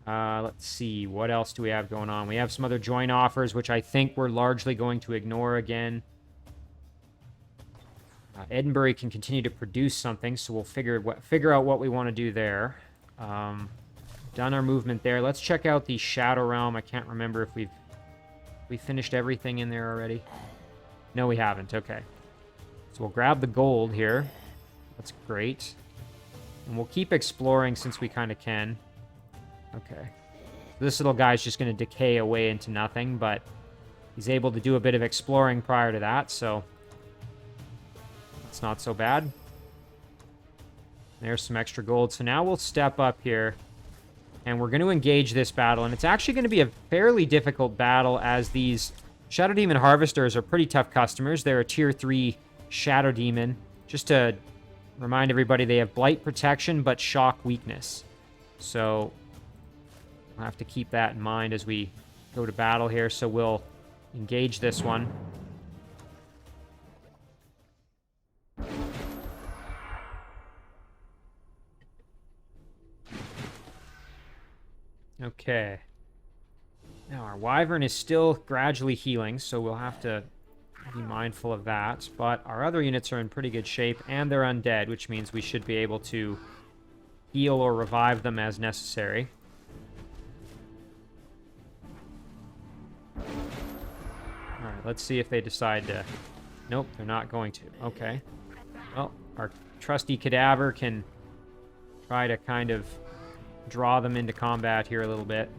Let's see, what else do we have going on? We have some other join offers, which I think we're largely going to ignore again. Edinburgh can continue to produce something, so we'll figure out what we want to do there. Done our movement there. Let's check out the Shadow Realm. I can't remember if we finished everything in there already. No, we haven't. Okay. So we'll grab the gold here. That's great. And we'll keep exploring since we kind of can. Okay. This little guy's just going to decay away into nothing, but he's able to do a bit of exploring prior to that, so it's not so bad. There's some extra gold. So now we'll step up here, and we're going to engage this battle, and it's actually going to be a fairly difficult battle as these Shadow Demon Harvesters are pretty tough customers. They're a Tier 3 Shadow Demon. Just to remind everybody, they have Blight Protection, but Shock Weakness. So we'll have to keep that in mind as we go to battle here. So we'll engage this one. Okay. Now, our Wyvern is still gradually healing, so we'll have to be mindful of that. But our other units are in pretty good shape, and they're undead, which means we should be able to heal or revive them as necessary. Alright, let's see if they decide to... Nope, they're not going to. Okay. Well, our trusty Cadaver can try to kind of draw them into combat here a little bit.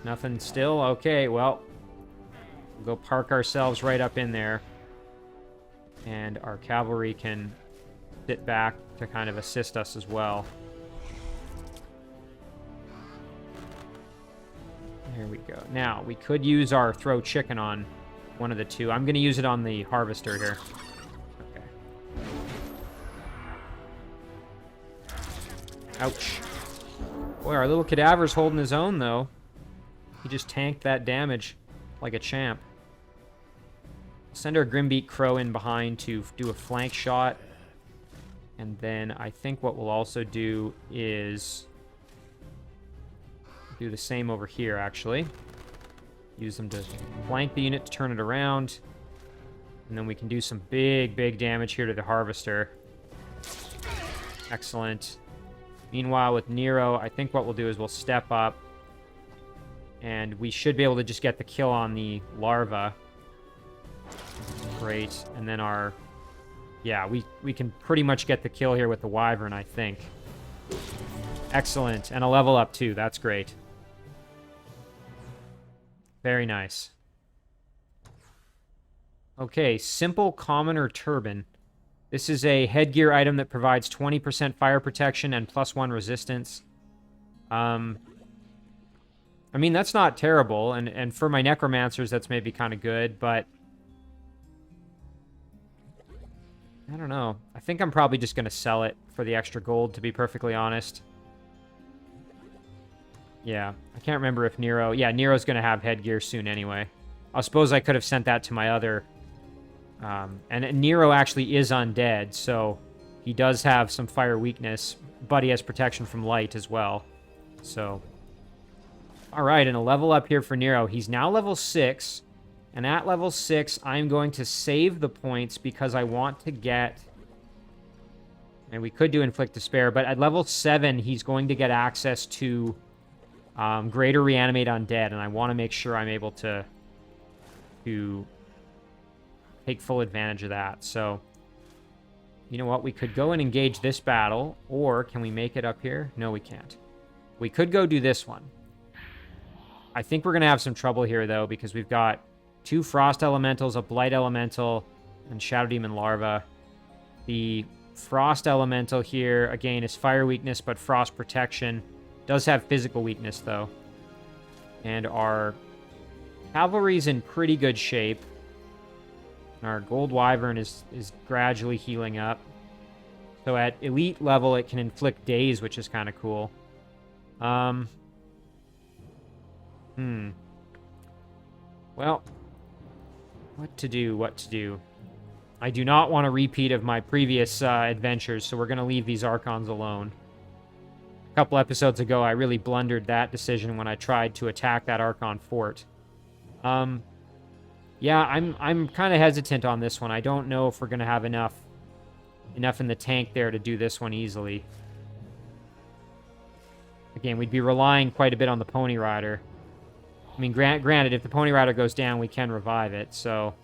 Nothing still? Okay, well, we'll go park ourselves right up in there. And our cavalry can sit back to kind of assist us as well. There we go. Now, we could use our throw chicken on one of the two. I'm going to use it on the harvester here. Ouch. Boy, our little Cadaver's holding his own, though. He just tanked that damage like a champ. Send our Grimbeak Crow in behind to do a flank shot. And then I think what we'll also do is do the same over here, actually. Use them to flank the unit to turn it around. And then we can do some big damage here to the Harvester. Excellent. Meanwhile, with Nero, I think what we'll do is we'll step up. And we should be able to just get the kill on the larva. Great. And then our... Yeah, we can pretty much get the kill here with the Wyvern, I think. Excellent. And a level up, too. That's great. Very nice. Okay, Simple Commoner Turban. This is a headgear item that provides 20% fire protection and +1 resistance. I mean, that's not terrible, and for my Necromancers, that's maybe kind of good, but... I don't know. I think I'm probably just going to sell it for the extra gold, to be perfectly honest. Yeah, I can't remember if Nero... Yeah, Nero's going to have headgear soon anyway. I suppose I could have sent that to my other... and Nero actually is undead, so he does have some fire weakness, but he has protection from light as well. So, alright, and a level up here for Nero. He's now level 6, and at level 6, I'm going to save the points because I want to get... And we could do Inflict Despair, but at level 7, he's going to get access to Greater Reanimate Undead, and I want to make sure I'm able to take full advantage of that. So, you know what? We could go and engage this battle, or can we make it up here? No, we can't. We could go do this one. I think we're going to have some trouble here, though, because we've got 2 Frost Elementals, a Blight Elemental, and Shadow Demon Larva. The Frost Elemental here, again, is fire weakness, but frost protection. Does have physical weakness, though. And our Cavalry's in pretty good shape. Our Gold Wyvern is gradually healing up. So at elite level, it can inflict daze, which is kind of cool. Well, what to do? I do not want a repeat of my previous adventures, so we're going to leave these Archons alone. A couple episodes ago, I really blundered that decision when I tried to attack that Archon fort. Yeah, I'm kind of hesitant on this one. I don't know if we're going to have enough in the tank there to do this one easily. Again, we'd be relying quite a bit on the Pony Rider. I mean, granted, if the Pony Rider goes down, we can revive it, so...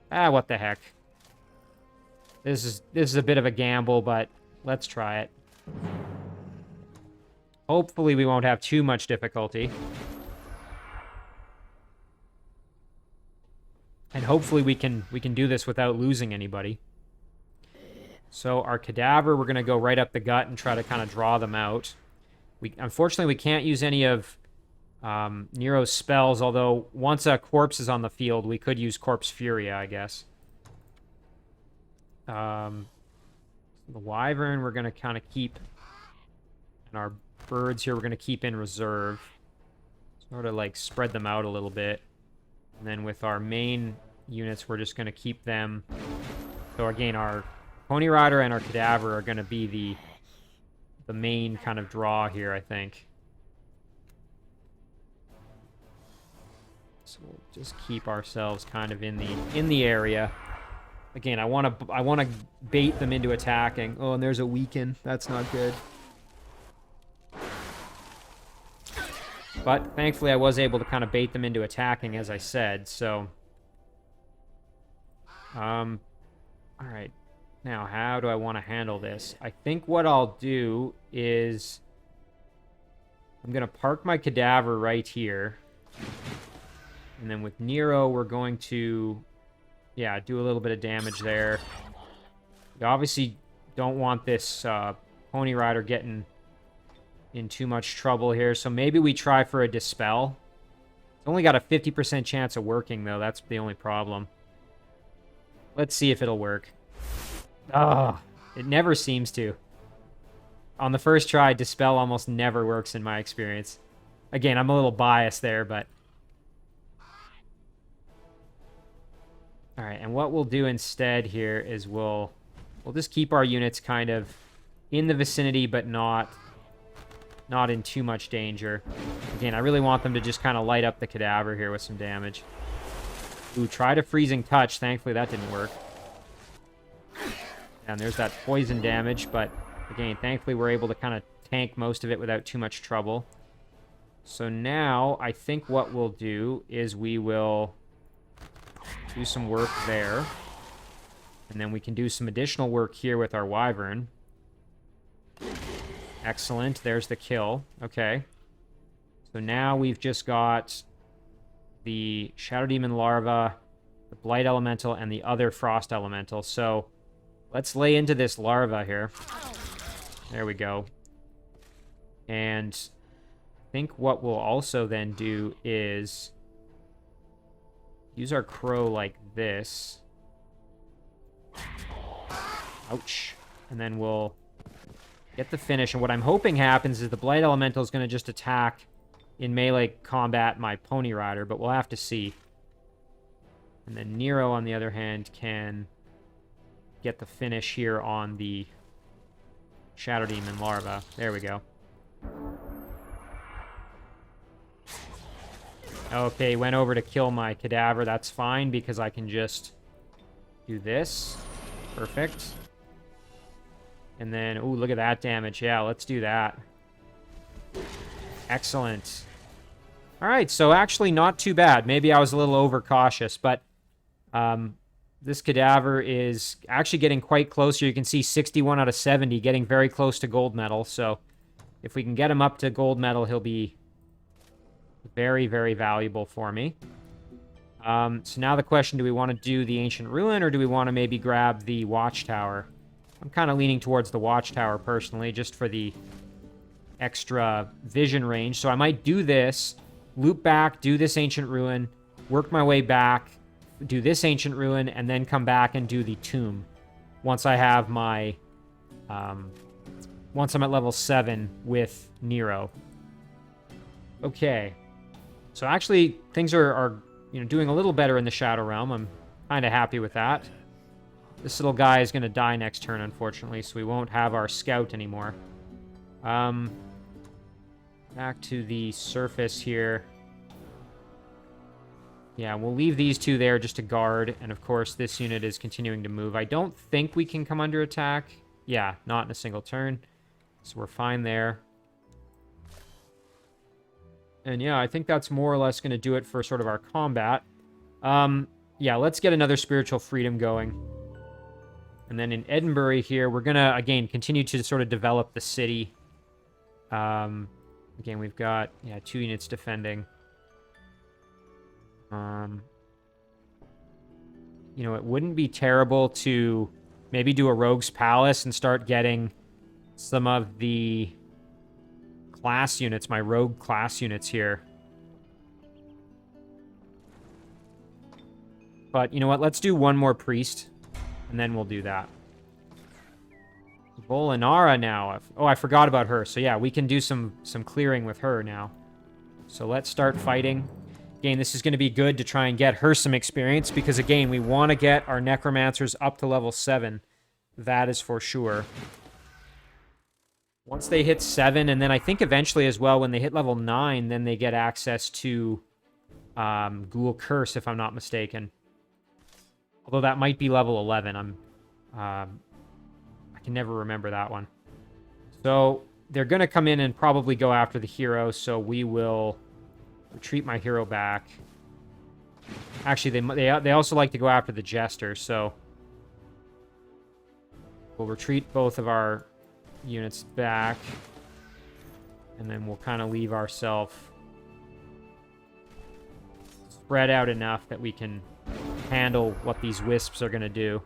what the heck. This is a bit of a gamble, but let's try it. Hopefully we won't have too much difficulty. And hopefully we can do this without losing anybody. So our Cadaver, we're going to go right up the gut and try to kind of draw them out. Unfortunately, we can't use any of Nero's spells, although once a corpse is on the field, we could use Corpse Furia, I guess. The Wyvern, we're going to kind of keep... And our birds here, we're going to keep in reserve. Sort of like spread them out a little bit. And then with our main units, we're just going to keep them... So again, our Pony Rider and our Cadaver are going to be the main kind of draw here, I think. So we'll just keep ourselves kind of in the area. Again, I want to bait them into attacking. Oh, and there's a weaken. That's not good. But thankfully, I was able to kind of bait them into attacking, as I said. So, all right. Now, how do I want to handle this? I think what I'll do is I'm going to park my Cadaver right here. And then with Nero, we're going to, yeah, do a little bit of damage there. We obviously don't want this Pony Rider getting in too much trouble here, so maybe we try for a Dispel. It's only got a 50% chance of working, though. That's the only problem. Let's see if it'll work. Oh, it never seems to. On the first try, Dispel almost never works in my experience. Again, I'm a little biased there, but... Alright, and what we'll do instead here is we'll just keep our units kind of in the vicinity, but not not in too much danger. Again, I really want them to just kind of light up the cadaver here with some damage. Ooh, try to freezing touch. Thankfully, that didn't work. And there's that poison damage, but again, thankfully, we're able to kind of tank most of it without too much trouble. So now, I think what we'll do is we will do some work there. And then we can do some additional work here with our Wyvern. Excellent. There's the kill. Okay. So now we've just got the Shadow Demon Larva, the Blight Elemental, and the other Frost Elemental. So let's lay into this larva here. There we go. And I think what we'll also then do is use our crow like this. Ouch. And then we'll get the finish. And what I'm hoping happens is the Blight Elemental is going to just attack in melee combat my Pony Rider, but we'll have to see. And then Nero, on the other hand, can get the finish here on the Shadow Demon Larva. There we go. Okay, went over to kill my cadaver. That's fine, because I can just do this. Perfect. And then, ooh, look at that damage. Yeah, let's do that. Excellent. All right, so actually not too bad. Maybe I was a little overcautious, but this cadaver is actually getting quite close here. You can see 61 out of 70, getting very close to gold medal. So if we can get him up to gold medal, he'll be very, very valuable for me. So now the question, do we want to do the Ancient Ruin, or do we want to maybe grab the Watchtower? I'm kind of leaning towards the Watchtower, personally, just for the extra vision range. So I might do this, loop back, do this Ancient Ruin, work my way back, do this Ancient Ruin, and then come back and do the Tomb once I have my... once I'm at level 7 with Nero. Okay. So actually, things are doing a little better in the Shadow Realm. I'm kind of happy with that. This little guy is going to die next turn, unfortunately, so we won't have our scout anymore. Back to the surface here. Yeah, we'll leave these two there just to guard, and of course this unit is continuing to move. I don't think we can come under attack. Yeah, not in a single turn, so we're fine there. And yeah, I think that's more or less going to do it for sort of our combat. Yeah, let's get another Spiritual Freedom going. And then in Edinburgh here, we're going to, again, continue to sort of develop the city. Again, we've got, 2 units defending. It wouldn't be terrible to maybe do a Rogue's Palace and start getting some of the class units, my Rogue class units here. But you know what? Let's do one more Priest, and then we'll do that. Volinara now. Oh, I forgot about her. So yeah, we can do some clearing with her now. So let's start fighting. Again, this is going to be good to try and get her some experience, because again, we want to get our Necromancers up to level 7. That is for sure. Once they hit 7, and then I think eventually as well, when they hit level 9, then they get access to Ghoul Curse, if I'm not mistaken. Although that might be level 11. I can never remember that one. So they're going to come in and probably go after the hero, so we will retreat my hero back. Actually, they also like to go after the Jester, so we'll retreat both of our units back, and then we'll kind of leave ourselves spread out enough that we can handle what these wisps are going to do.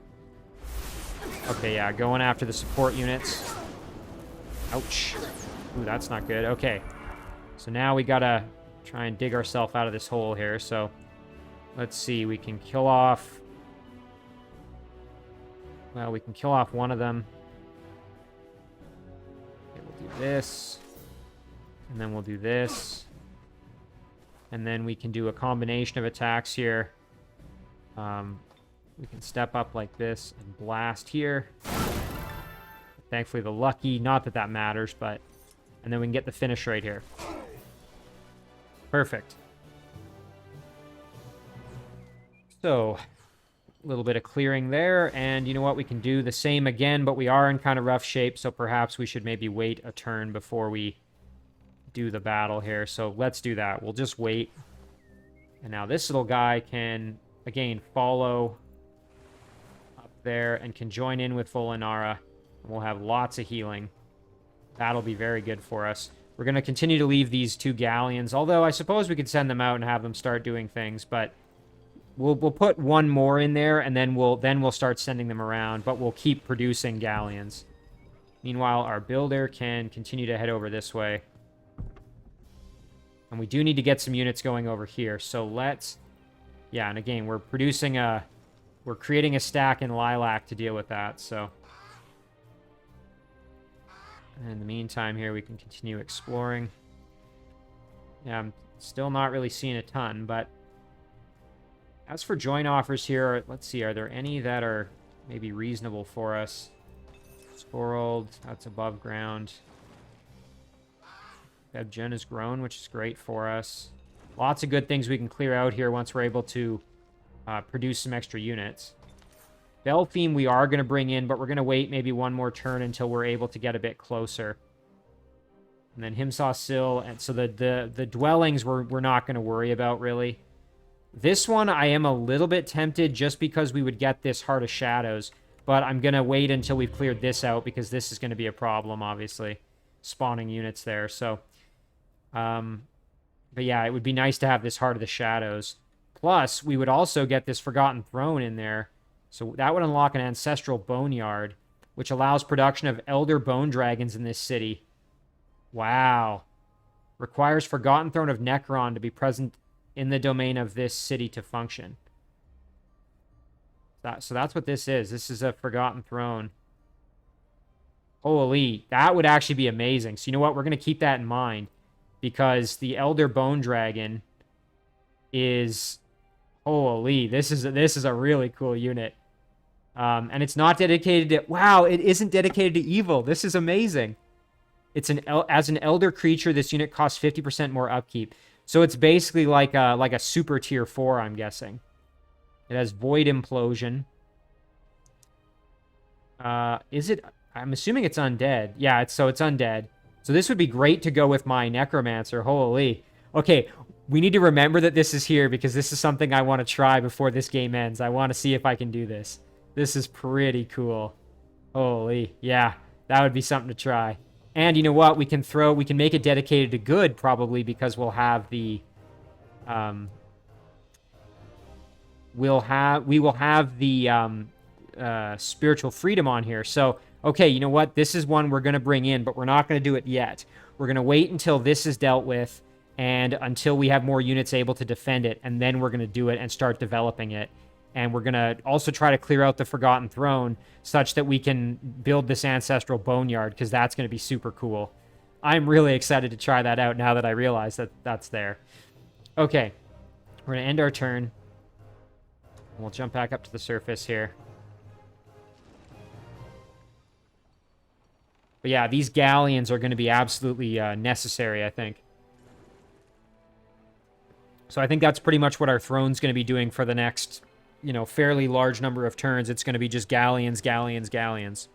Okay, yeah, going after the support units. Ouch. Ooh, that's not good. Okay, so now we gotta try and dig ourselves out of this hole here. So let's see, we can kill off... Well, we can kill off one of them. Okay, we'll do this. And then we'll do this. And then we can do a combination of attacks here. We can step up like this and blast here. Thankfully, the lucky, not that that matters, but And then we can get the finish right here. Perfect. So, a little bit of clearing there. And you know what? We can do the same again, but we are in kind of rough shape. So perhaps we should maybe wait a turn before we do the battle here. So let's do that. We'll just wait. And now this little guy can, again, follow up there and can join in with Volinara. We'll have lots of healing. That'll be very good for us. We're going to continue to leave these 2 galleons, although I suppose we could send them out and have them start doing things, but we'll put 1 more in there, and then we'll start sending them around, but we'll keep producing galleons. Meanwhile, our builder can continue to head over this way. And we do need to get some units going over here, so let's... Yeah, and again, we're creating a stack in Lilac to deal with that, so... And in the meantime here, we can continue exploring. Yeah, I'm still not really seeing a ton, but... As for join offers here, let's see, are there any that are maybe reasonable for us? Squirreled, that's above ground. Ebgen has grown, which is great for us. Lots of good things we can clear out here once we're able to produce some extra units. Belfime we are going to bring in, but we're going to wait maybe 1 more turn until we're able to get a bit closer. And then Himsaw Sill, and so the dwellings we're not going to worry about, really. This one I am a little bit tempted just because we would get this Heart of Shadows, but I'm going to wait until we've cleared this out because this is going to be a problem, obviously. Spawning units there, so... but yeah, it would be nice to have this Heart of the Shadows. Plus, we would also get this Forgotten Throne in there. So that would unlock an Ancestral Boneyard, which allows production of Elder Bone Dragons in this city. Wow. Requires Forgotten Throne of Necron to be present in the domain of this city to function. So that's what this is. This is a Forgotten Throne. Holy, that would actually be amazing. So you know what? We're going to keep that in mind. Because the Elder Bone Dragon is... Holy, this is a really cool unit. And it's not dedicated to... Wow, it isn't dedicated to evil. This is amazing. It's as an elder creature, this unit costs 50% more upkeep. So it's basically like a super tier 4, I'm guessing. It has Void Implosion. Is it... I'm assuming it's undead. Yeah, it's undead. So this would be great to go with my Necromancer. Holy. Okay, we need to remember that this is here because this is something I want to try before this game ends. I want to see if I can do this. This is pretty cool. Holy. Yeah, that would be something to try. And you know what? We can make it dedicated to good probably because we'll have the... we will have the spiritual freedom on here. So, okay, you know what? This is one we're going to bring in, but we're not going to do it yet. We're going to wait until this is dealt with and until we have more units able to defend it, and then we're going to do it and start developing it. And we're going to also try to clear out the Forgotten Throne such that we can build this Ancestral Boneyard, because that's going to be super cool. I'm really excited to try that out now that I realize that that's there. Okay, we're going to end our turn. We'll jump back up to the surface here. But yeah, these galleons are going to be absolutely necessary, I think. So I think that's pretty much what our throne's going to be doing for the next, you know, fairly large number of turns. It's going to be just galleons, galleons, galleons.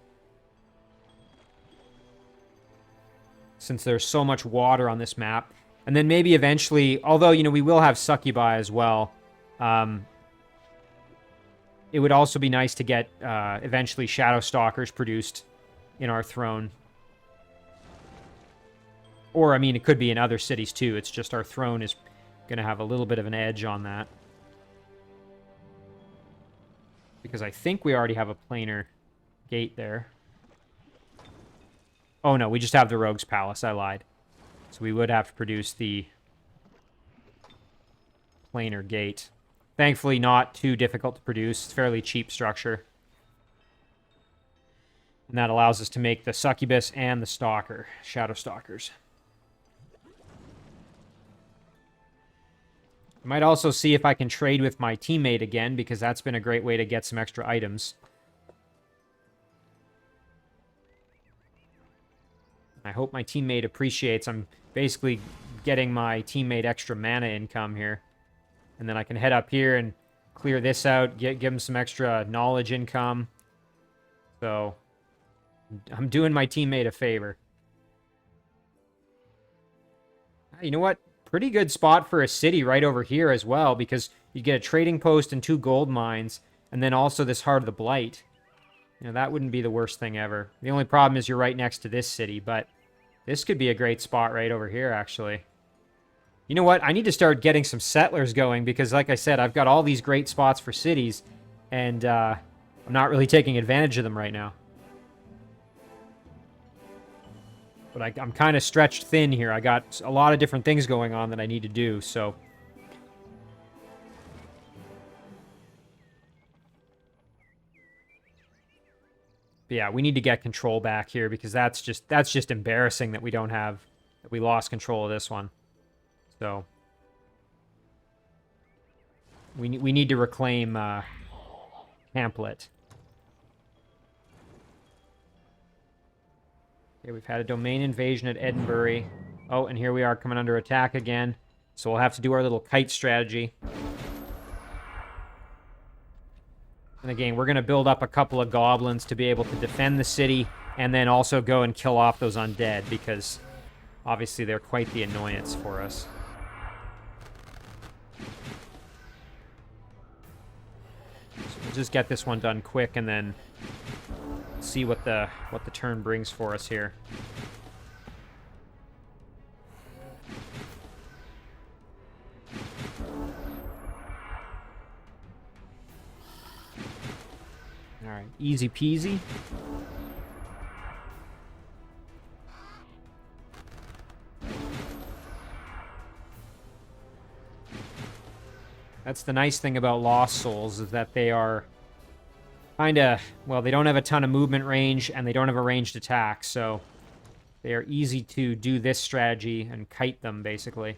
Since there's so much water on this map. And then maybe eventually, although, you know, we will have Succubi as well. It would also be nice to get eventually Shadow Stalkers produced in our throne. Or, I mean, it could be in other cities too. It's just our throne is going to have a little bit of an edge on that. Because I think we already have a planar gate there. Oh no, we just have the Rogue's Palace. I lied. So we would have to produce the planar gate. Thankfully not too difficult to produce. It's a fairly cheap structure. And that allows us to make the Succubus and the Stalker, Shadow Stalkers. I might also see if I can trade with my teammate again, because that's been a great way to get some extra items. I hope my teammate appreciates. I'm basically getting my teammate extra mana income here. And then I can head up here and clear this out, give him some extra knowledge income. So I'm doing my teammate a favor. You know what? Pretty good spot for a city right over here as well, because you get a trading post and 2 gold mines, and then also this Heart of the Blight. You know, that wouldn't be the worst thing ever. The only problem is you're right next to this city, but this could be a great spot right over here, actually. You know what? I need to start getting some settlers going, because like I said, I've got all these great spots for cities, and I'm not really taking advantage of them right now. But I'm kind of stretched thin here. I got a lot of different things going on that I need to do, so... But yeah, we need to get control back here, because that's just embarrassing that we don't have... that we lost control of this one. So... We need to reclaim Hamlet. Okay, we've had a domain invasion at Edinburgh. Oh, and here we are coming under attack again. So we'll have to do our little kite strategy. And again, we're going to build up a couple of goblins to be able to defend the city, and then also go and kill off those undead, because obviously they're quite the annoyance for us. So we'll just get this one done quick, and then see what the turn brings for us here. All right, easy peasy. That's the nice thing about Lost Souls, is that they are kind of, well, they don't have a ton of movement range, and they don't have a ranged attack, so they are easy to do this strategy and kite them, basically.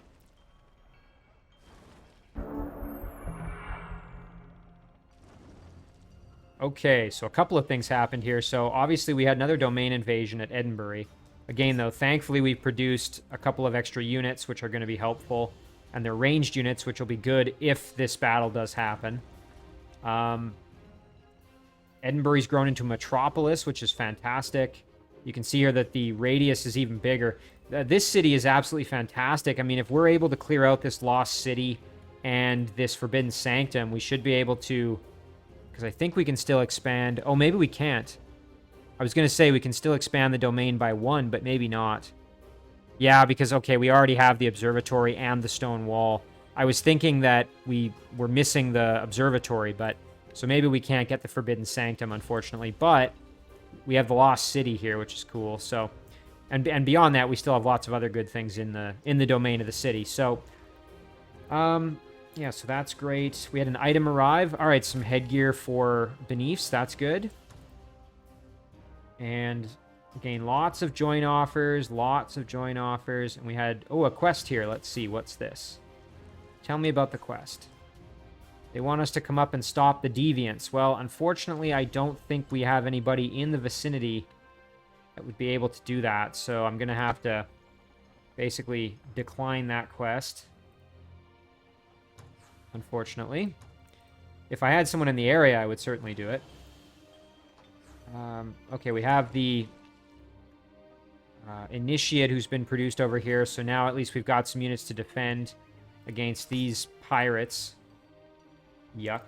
Okay, so a couple of things happened here. So obviously we had another domain invasion at Edinburgh. Again, though, thankfully we've produced a couple of extra units, which are going to be helpful, and they're ranged units, which will be good if this battle does happen. Edinburgh's grown into Metropolis, which is fantastic. You can see here that the radius is even bigger. This city is absolutely fantastic. I mean, if we're able to clear out this Lost City and this Forbidden Sanctum, we should be able to... Because I think we can still expand... Oh, maybe we can't. I was going to say we can still expand the domain by 1, but maybe not. Yeah, because, okay, we already have the observatory and the stone wall. I was thinking that we were missing the observatory, but... So maybe we can't get the Forbidden Sanctum, unfortunately, but we have the Lost City here, which is cool. So, and beyond that, we still have lots of other good things in the domain of the city. So, yeah, so that's great. We had an item arrive. All right, some headgear for Beneaths. That's good. And again, lots of join offers, and we had a quest here. Let's see, what's this? Tell me about the quest. They want us to come up and stop the deviants. Well, unfortunately, I don't think we have anybody in the vicinity that would be able to do that. So I'm going to have to basically decline that quest. Unfortunately. If I had someone in the area, I would certainly do it. Okay, we have the Initiate who's been produced over here. So now at least we've got some units to defend against these pirates. Yuck.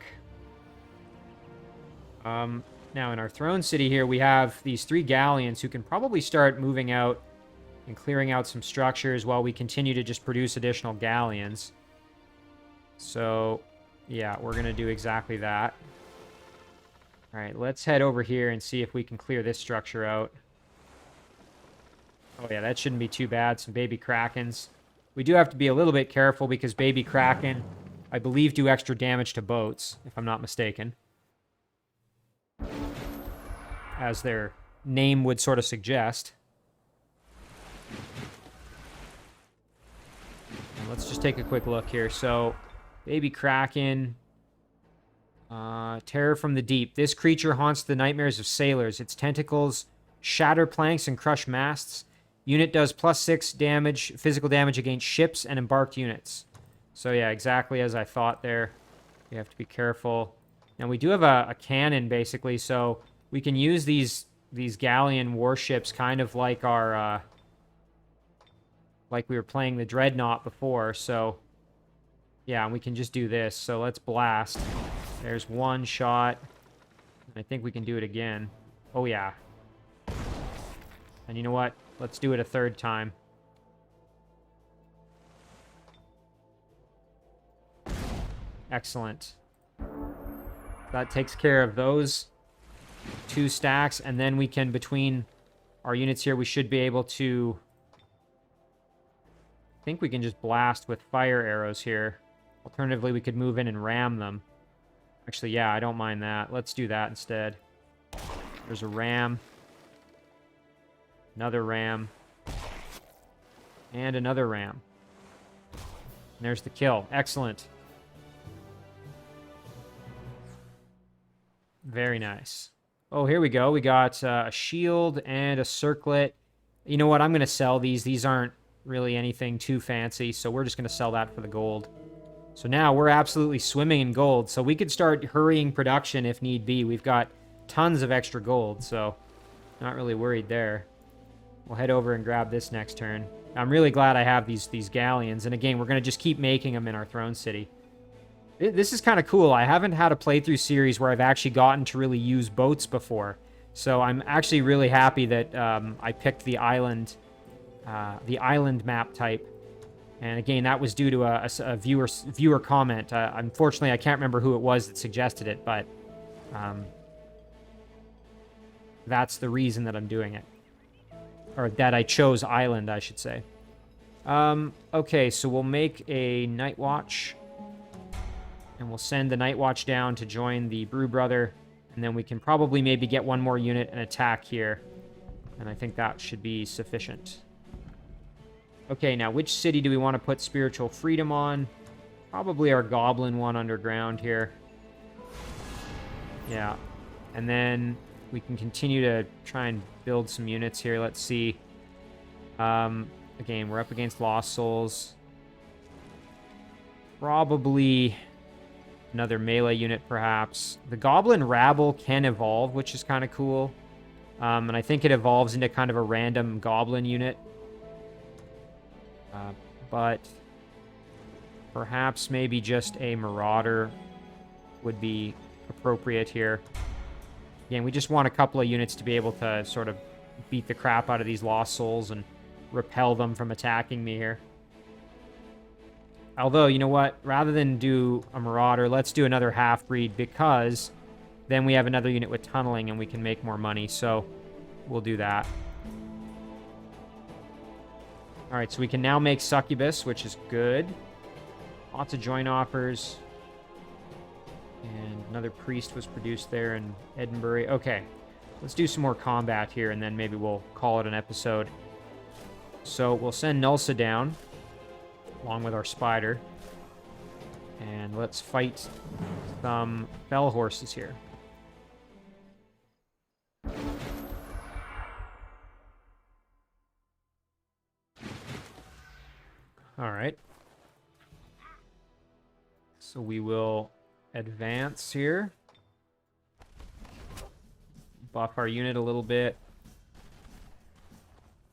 Now in our throne city here, we have these 3 galleons who can probably start moving out and clearing out some structures while we continue to just produce additional galleons. So, yeah, we're going to do exactly that. All right, let's head over here and see if we can clear this structure out. Oh, yeah, that shouldn't be too bad. Some baby krakens. We do have to be a little bit careful because baby kraken, I believe, do extra damage to boats, if I'm not mistaken. As their name would sort of suggest. And let's just take a quick look here. So, baby kraken... terror from the deep. This creature haunts the nightmares of sailors. Its tentacles shatter planks and crush masts. Unit does +6 damage, physical damage against ships and embarked units. So yeah, exactly as I thought there. You have to be careful. And we do have a cannon, basically, so we can use these galleon warships kind of like our... like we were playing the Dreadnought before, so... yeah, and we can just do this. So let's blast. There's one shot. I think we can do it again. Oh, yeah. And you know what? Let's do it a third time. Excellent. That takes care of those 2 stacks, and then we can, between our units here, we should be able to... I think we can just blast with fire arrows here. Alternatively, we could move in and ram them. Actually, yeah, I don't mind that. Let's do that instead. There's a ram. Another ram. And another ram. And there's the kill. Excellent. Very nice. Oh, here we go. We got a shield and a circlet. You know what? I'm going to sell these. These aren't really anything too fancy, so we're just going to sell that for the gold. So now we're absolutely swimming in gold, so we could start hurrying production if need be. We've got tons of extra gold, so not really worried there. We'll head over and grab this next turn. I'm really glad I have these galleons, and again, we're going to just keep making them in our throne city. This is kind of cool. I haven't had a playthrough series where I've actually gotten to really use boats before, so I'm actually really happy that I picked the island map type. And again, that was due to a viewer comment. Unfortunately, I can't remember who it was that suggested it, but that's the reason that I'm doing it. Or that I chose island, I should say. Okay, so we'll make a Night Watch. And we'll send the Night Watch down to join the Brew Brother. And then we can probably maybe get one more unit and attack here. And I think that should be sufficient. Okay, now which city do we want to put Spiritual Freedom on? Probably our Goblin one underground here. Yeah. And then we can continue to try and build some units here. Let's see. Again, we're up against Lost Souls. Probably another melee unit, perhaps. The Goblin Rabble can evolve, which is kind of cool. And I think it evolves into kind of a random Goblin unit. But perhaps maybe just a Marauder would be appropriate here. Again, we just want a couple of units to be able to sort of beat the crap out of these Lost Souls and repel them from attacking me here. Although, you know what? Rather than do a Marauder, let's do another Half-Breed, because then we have another unit with tunneling and we can make more money, so we'll do that. Alright, so we can now make Succubus, which is good. Lots of join offers. And another priest was produced there in Edinburgh. Okay, let's do some more combat here, and then maybe we'll call it an episode. So we'll send Gnulsa down, along with our spider. And let's fight some fell horses here. Alright. So we will advance here. Buff our unit a little bit.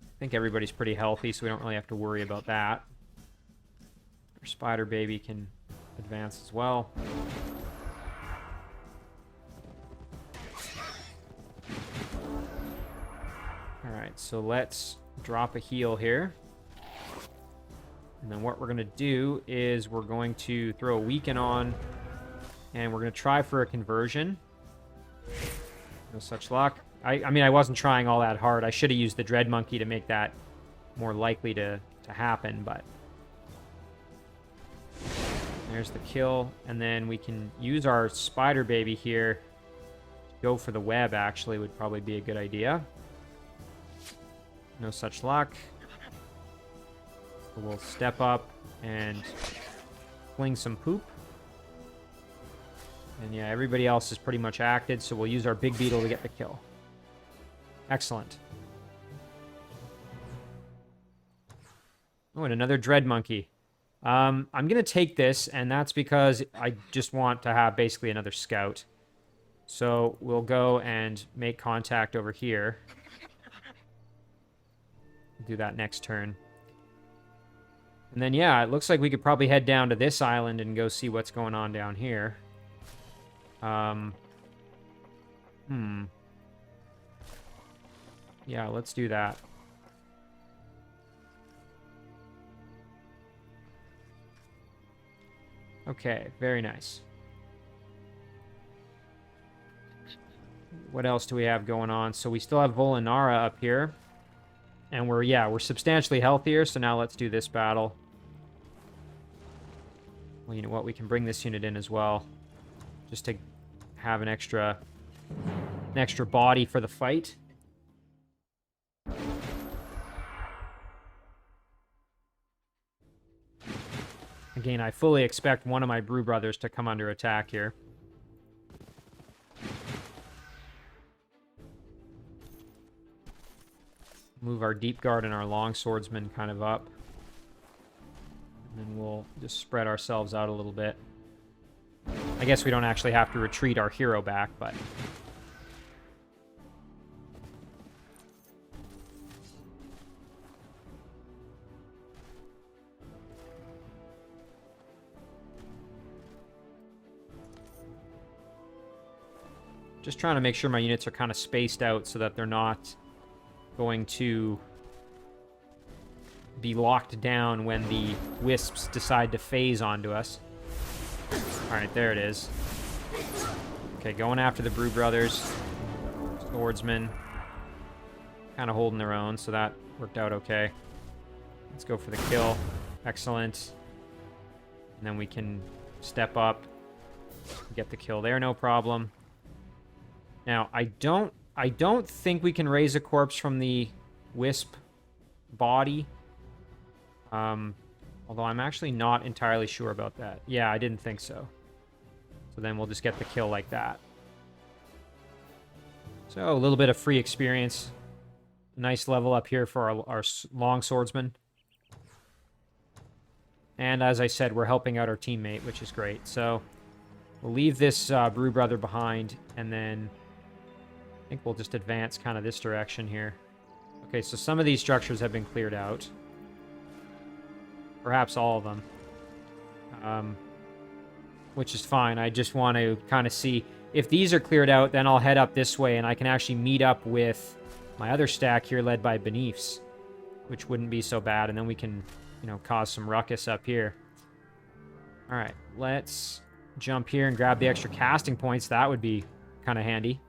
I think everybody's pretty healthy, so we don't really have to worry about that. Our spider baby can advance as well. Alright, so let's drop a heal here. And then what we're going to do is we're going to throw a weaken on, and we're going to try for a conversion. No such luck. I mean, I wasn't trying all that hard. I should have used the Dread Monkey to make that more likely to happen, but... There's the kill, and then we can use our spider baby here. Go for the web, actually, would probably be a good idea. No such luck. So we'll step up and fling some poop. And yeah, everybody else is pretty much acted, so we'll use our big beetle to get the kill. Excellent. Oh, and another dread monkey. I'm going to take this, and that's because I just want to have basically another scout. So we'll go and make contact over here. Do that next turn. And then, yeah, it looks like we could probably head down to this island and go see what's going on down here. Yeah, let's do that. Okay, very nice. What else do we have going on? So we still have Volinara up here. And we're substantially healthier, so now let's do this battle. Well, you know what? We can bring this unit in as well. Just to have an extra body for the fight. Again, I fully expect one of my Brew Brothers to come under attack here. Move our Deep Guard and our Long Swordsman kind of up. And then we'll just spread ourselves out a little bit. I guess we don't actually have to retreat our hero back, but... Just trying to make sure my units are kind of spaced out so that they're not going to be locked down when the wisps decide to phase onto us. Alright, there it is. Okay, going after the Brew Brothers. Swordsmen. Kind of holding their own, so that worked out okay. Let's go for the kill. Excellent. And then we can step up. Get the kill there, no problem. Now, I don't think we can raise a corpse from the wisp body. Although I'm actually not entirely sure about that. Yeah, I didn't think so. So then we'll just get the kill like that. So a little bit of free experience. Nice level up here for our long swordsman. And as I said, we're helping out our teammate, which is great. So we'll leave this Brew Brother behind, and then I think we'll just advance kind of this direction here. Okay, so some of these structures have been cleared out. Perhaps all of them. Which is fine. I just want to kind of see... If these are cleared out, then I'll head up this way, and I can actually meet up with my other stack here led by Beneaths, which wouldn't be so bad, and then we can, you know, cause some ruckus up here. Alright, let's jump here and grab the extra casting points. That would be kind of handy.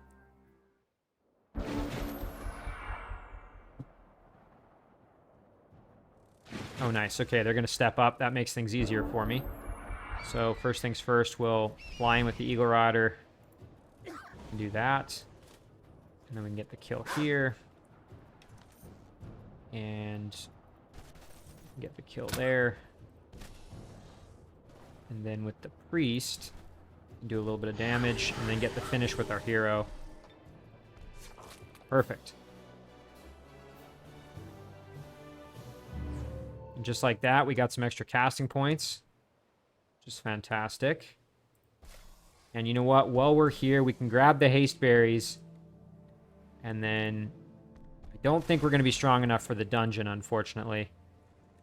Oh, nice. Okay, they're going to step up. That makes things easier for me. So, first things first, we'll fly in with the Eagle Rider. Do that. And then we can get the kill here. And get the kill there. And then with the Priest, do a little bit of damage, and then get the finish with our hero. Perfect. And just like that, we got some extra casting points. Just fantastic. And you know what? While we're here, we can grab the Haste Berries. And then... I don't think we're going to be strong enough for the dungeon, unfortunately.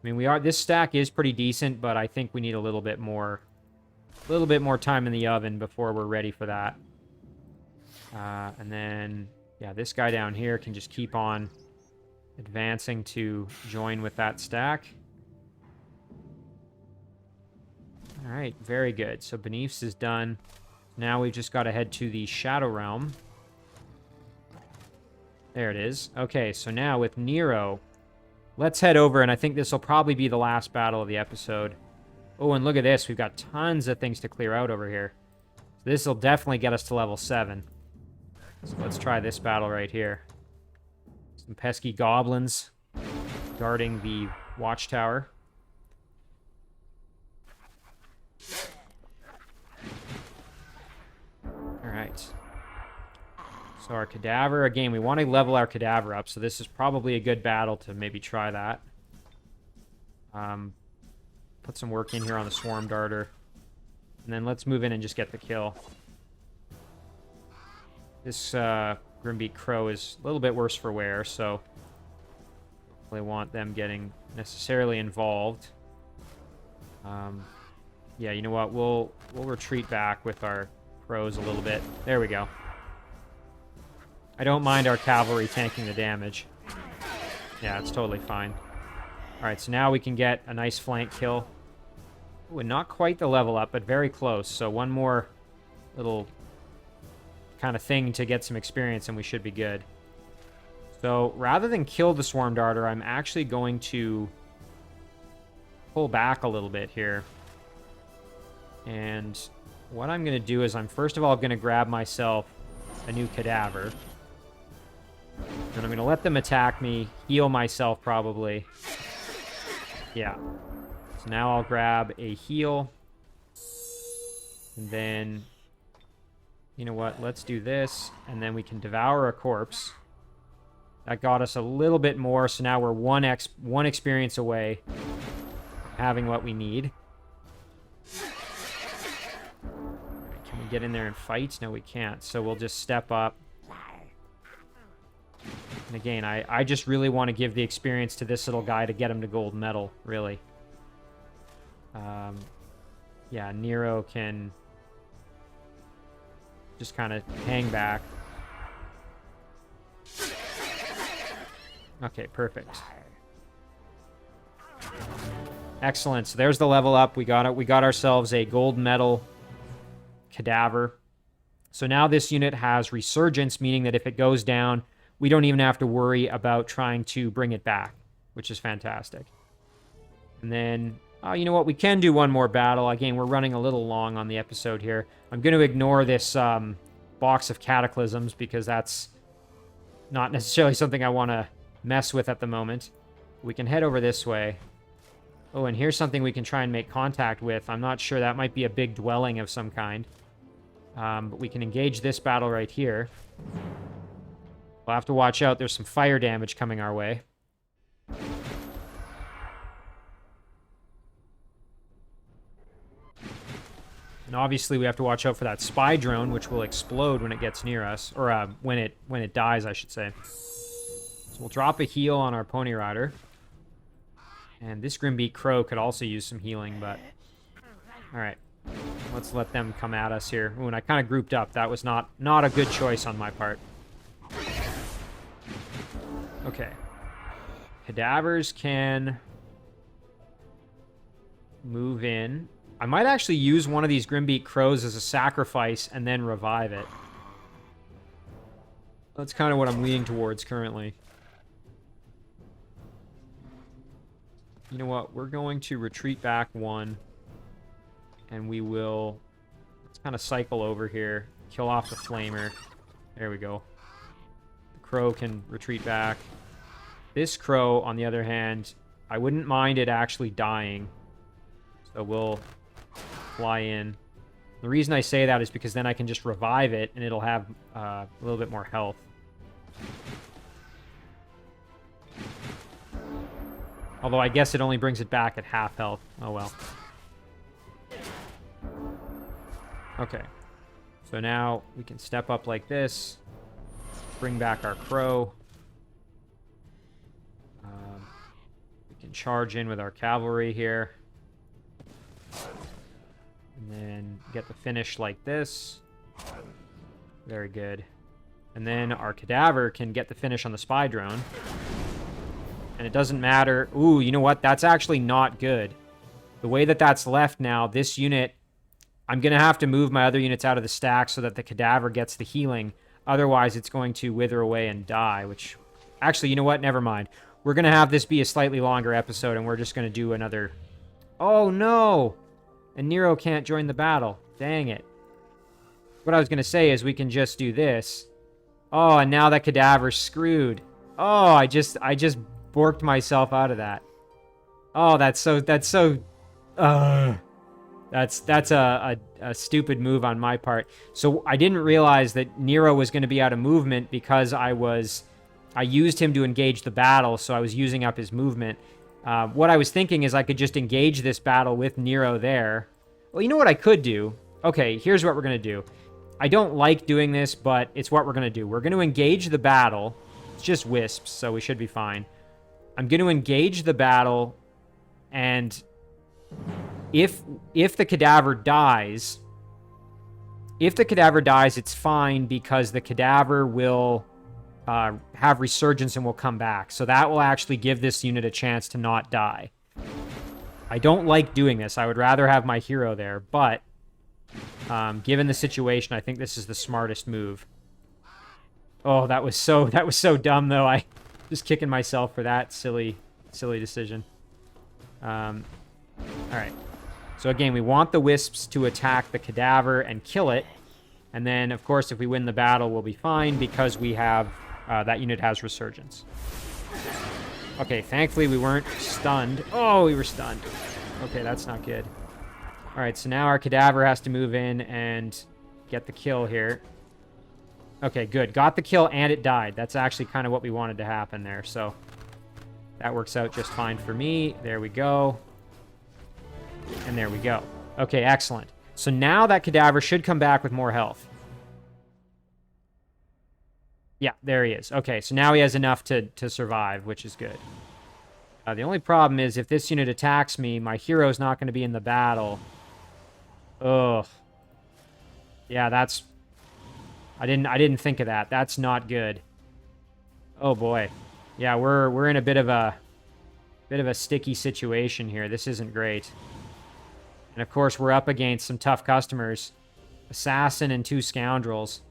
I mean, this stack is pretty decent, but I think we need a little bit more time in the oven before we're ready for that. And then, yeah, this guy down here can just keep on advancing to join with that stack. All right, very good. So Beneaths is done. Now we've just got to head to the Shadow Realm. There it is. Okay, so now with Nero, let's head over, and I think this will probably be the last battle of the episode. Oh, and look at this. We've got tons of things to clear out over here. So this will definitely get us to level 7. So let's try this battle right here. Some pesky goblins guarding the watchtower. Alright. So our cadaver, again, we want to level our cadaver up, so this is probably a good battle to maybe try that. Put some work in here on the Swarm Darter. And then let's move in and just get the kill. This Grimbeak Crow is a little bit worse for wear, so I don't want them getting necessarily involved. Yeah, you know what? We'll retreat back with our crows a little bit. There we go. I don't mind our cavalry tanking the damage. Yeah, it's totally fine. Alright, so now we can get a nice flank kill. Ooh, and not quite the level up, but very close. So one more little kind of thing to get some experience and we should be good. So rather than kill the Swarm Darter, I'm actually going to pull back a little bit here. And what I'm going to do is first of all going to grab myself a new cadaver. And I'm going to let them attack me, heal myself probably. Yeah. So now I'll grab a heal. And then, you know what, let's do this. And then we can devour a corpse. That got us a little bit more, so now we're one experience away from having what we need. Can we get in there and fight? No, we can't. So we'll just step up. And again, I just really want to give the experience to this little guy to get him to gold medal, really. Yeah, Nero can just kind of hang back. Okay, perfect. Excellent. So there's the level up. We got it. We got ourselves a gold medal cadaver. So now this unit has resurgence, meaning that if it goes down, we don't even have to worry about trying to bring it back, which is fantastic. And then, you know what? We can do one more battle. Again, we're running a little long on the episode here. I'm going to ignore this box of cataclysms because that's not necessarily something I want to mess with at the moment. We can head over this way. Oh, and here's something we can try and make contact with. I'm not sure. That might be a big dwelling of some kind. But we can engage this battle right here. We'll have to watch out. There's some fire damage coming our way. And obviously we have to watch out for that spy drone, which will explode when it gets near us. Or when it dies, I should say. So we'll drop a heal on our Pony Rider. And this Grimbeak Crow could also use some healing, but... Alright. Let's let them come at us here. Ooh, and I kind of grouped up. That was not a good choice on my part. Okay. Cadavers can move in. I might actually use one of these Grimbeak Crows as a sacrifice and then revive it. That's kind of what I'm leaning towards currently. You know what? We're going to retreat back one. And we will... Let's kind of cycle over here. Kill off the Flamer. There we go. The Crow can retreat back. This Crow, on the other hand, I wouldn't mind it actually dying. So we'll fly in. The reason I say that is because then I can just revive it, and it'll have a little bit more health. Although I guess it only brings it back at half health. Oh well. Okay. So now we can step up like this. Bring back our Crow. We can charge in with our cavalry here. And then get the finish like this. Very good. And then our cadaver can get the finish on the spy drone. And it doesn't matter. Ooh, you know what? That's actually not good. The way that that's left now, this unit... I'm going to have to move my other units out of the stack so that the cadaver gets the healing. Otherwise, it's going to wither away and die, which... Actually, you know what? Never mind. We're going to have this be a slightly longer episode, and we're just going to do another... Oh, no! And Nero can't join the battle. Dang it. What I was going to say is we can just do this. Oh, and now that cadaver's screwed. Oh, I just borked myself out of that. Oh, that's so... That's a stupid move on my part. So I didn't realize that Nero was going to be out of movement because I used him to engage the battle, so I was using up his movement. What I was thinking is I could just engage this battle with Nero there. Well, you know what I could do? Okay, here's what we're going to do. I don't like doing this, but it's what we're going to do. We're going to engage the battle. It's just wisps, so we should be fine. I'm going to engage the battle, and if the cadaver dies, it's fine because the cadaver will have resurgence and will come back. So that will actually give this unit a chance to not die. I don't like doing this. I would rather have my hero there, but given the situation, I think this is the smartest move. Oh, that was so dumb though. I just kicking myself for that silly decision. All right. So again, we want the wisps to attack the cadaver and kill it. And then, of course, if we win the battle, we'll be fine because we have that unit has resurgence. Okay, thankfully we weren't stunned. Oh, we were stunned. Okay, that's not good. All right, so now our cadaver has to move in and get the kill here. Okay, good. Got the kill and it died. That's actually kind of what we wanted to happen there. So that works out just fine for me. There we go. And there we go. Okay, excellent. So now that cadaver should come back with more health. Yeah, there he is. Okay, so now he has enough to survive, which is good. The only problem is if this unit attacks me, my hero's not going to be in the battle. Ugh. Yeah, that's... I didn't think of that. That's not good. Oh boy. Yeah, we're in a bit of a sticky situation here. This isn't great. And of course, we're up against some tough customers. Assassin and 2 scoundrels.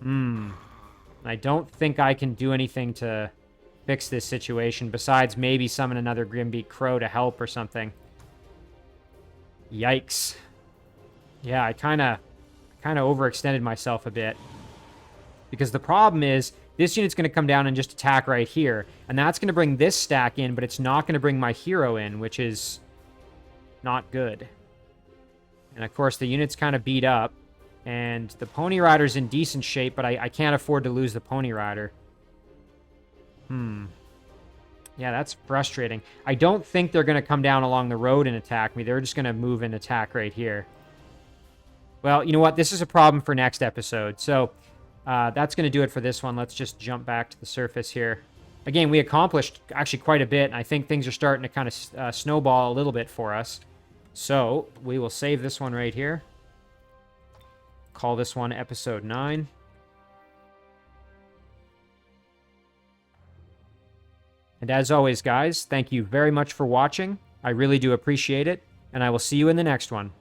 I don't think I can do anything to fix this situation besides maybe summon another Grimbeak Crow to help or something. Yikes. Yeah, I kind of overextended myself a bit. Because the problem is, this unit's going to come down and just attack right here. And that's going to bring this stack in, but it's not going to bring my hero in, which is not good. And of course, the unit's kind of beat up. And the Pony Rider's in decent shape, but I can't afford to lose the Pony Rider. Yeah, that's frustrating. I don't think they're going to come down along the road and attack me. They're just going to move and attack right here. Well, you know what? This is a problem for next episode. So that's going to do it for this one. Let's just jump back to the surface here. Again, we accomplished actually quite a bit, and I think things are starting to kind of snowball a little bit for us. So we will save this one right here. Call this one episode 9. And as always, guys, thank you very much for watching. I really do appreciate it, and I will see you in the next one.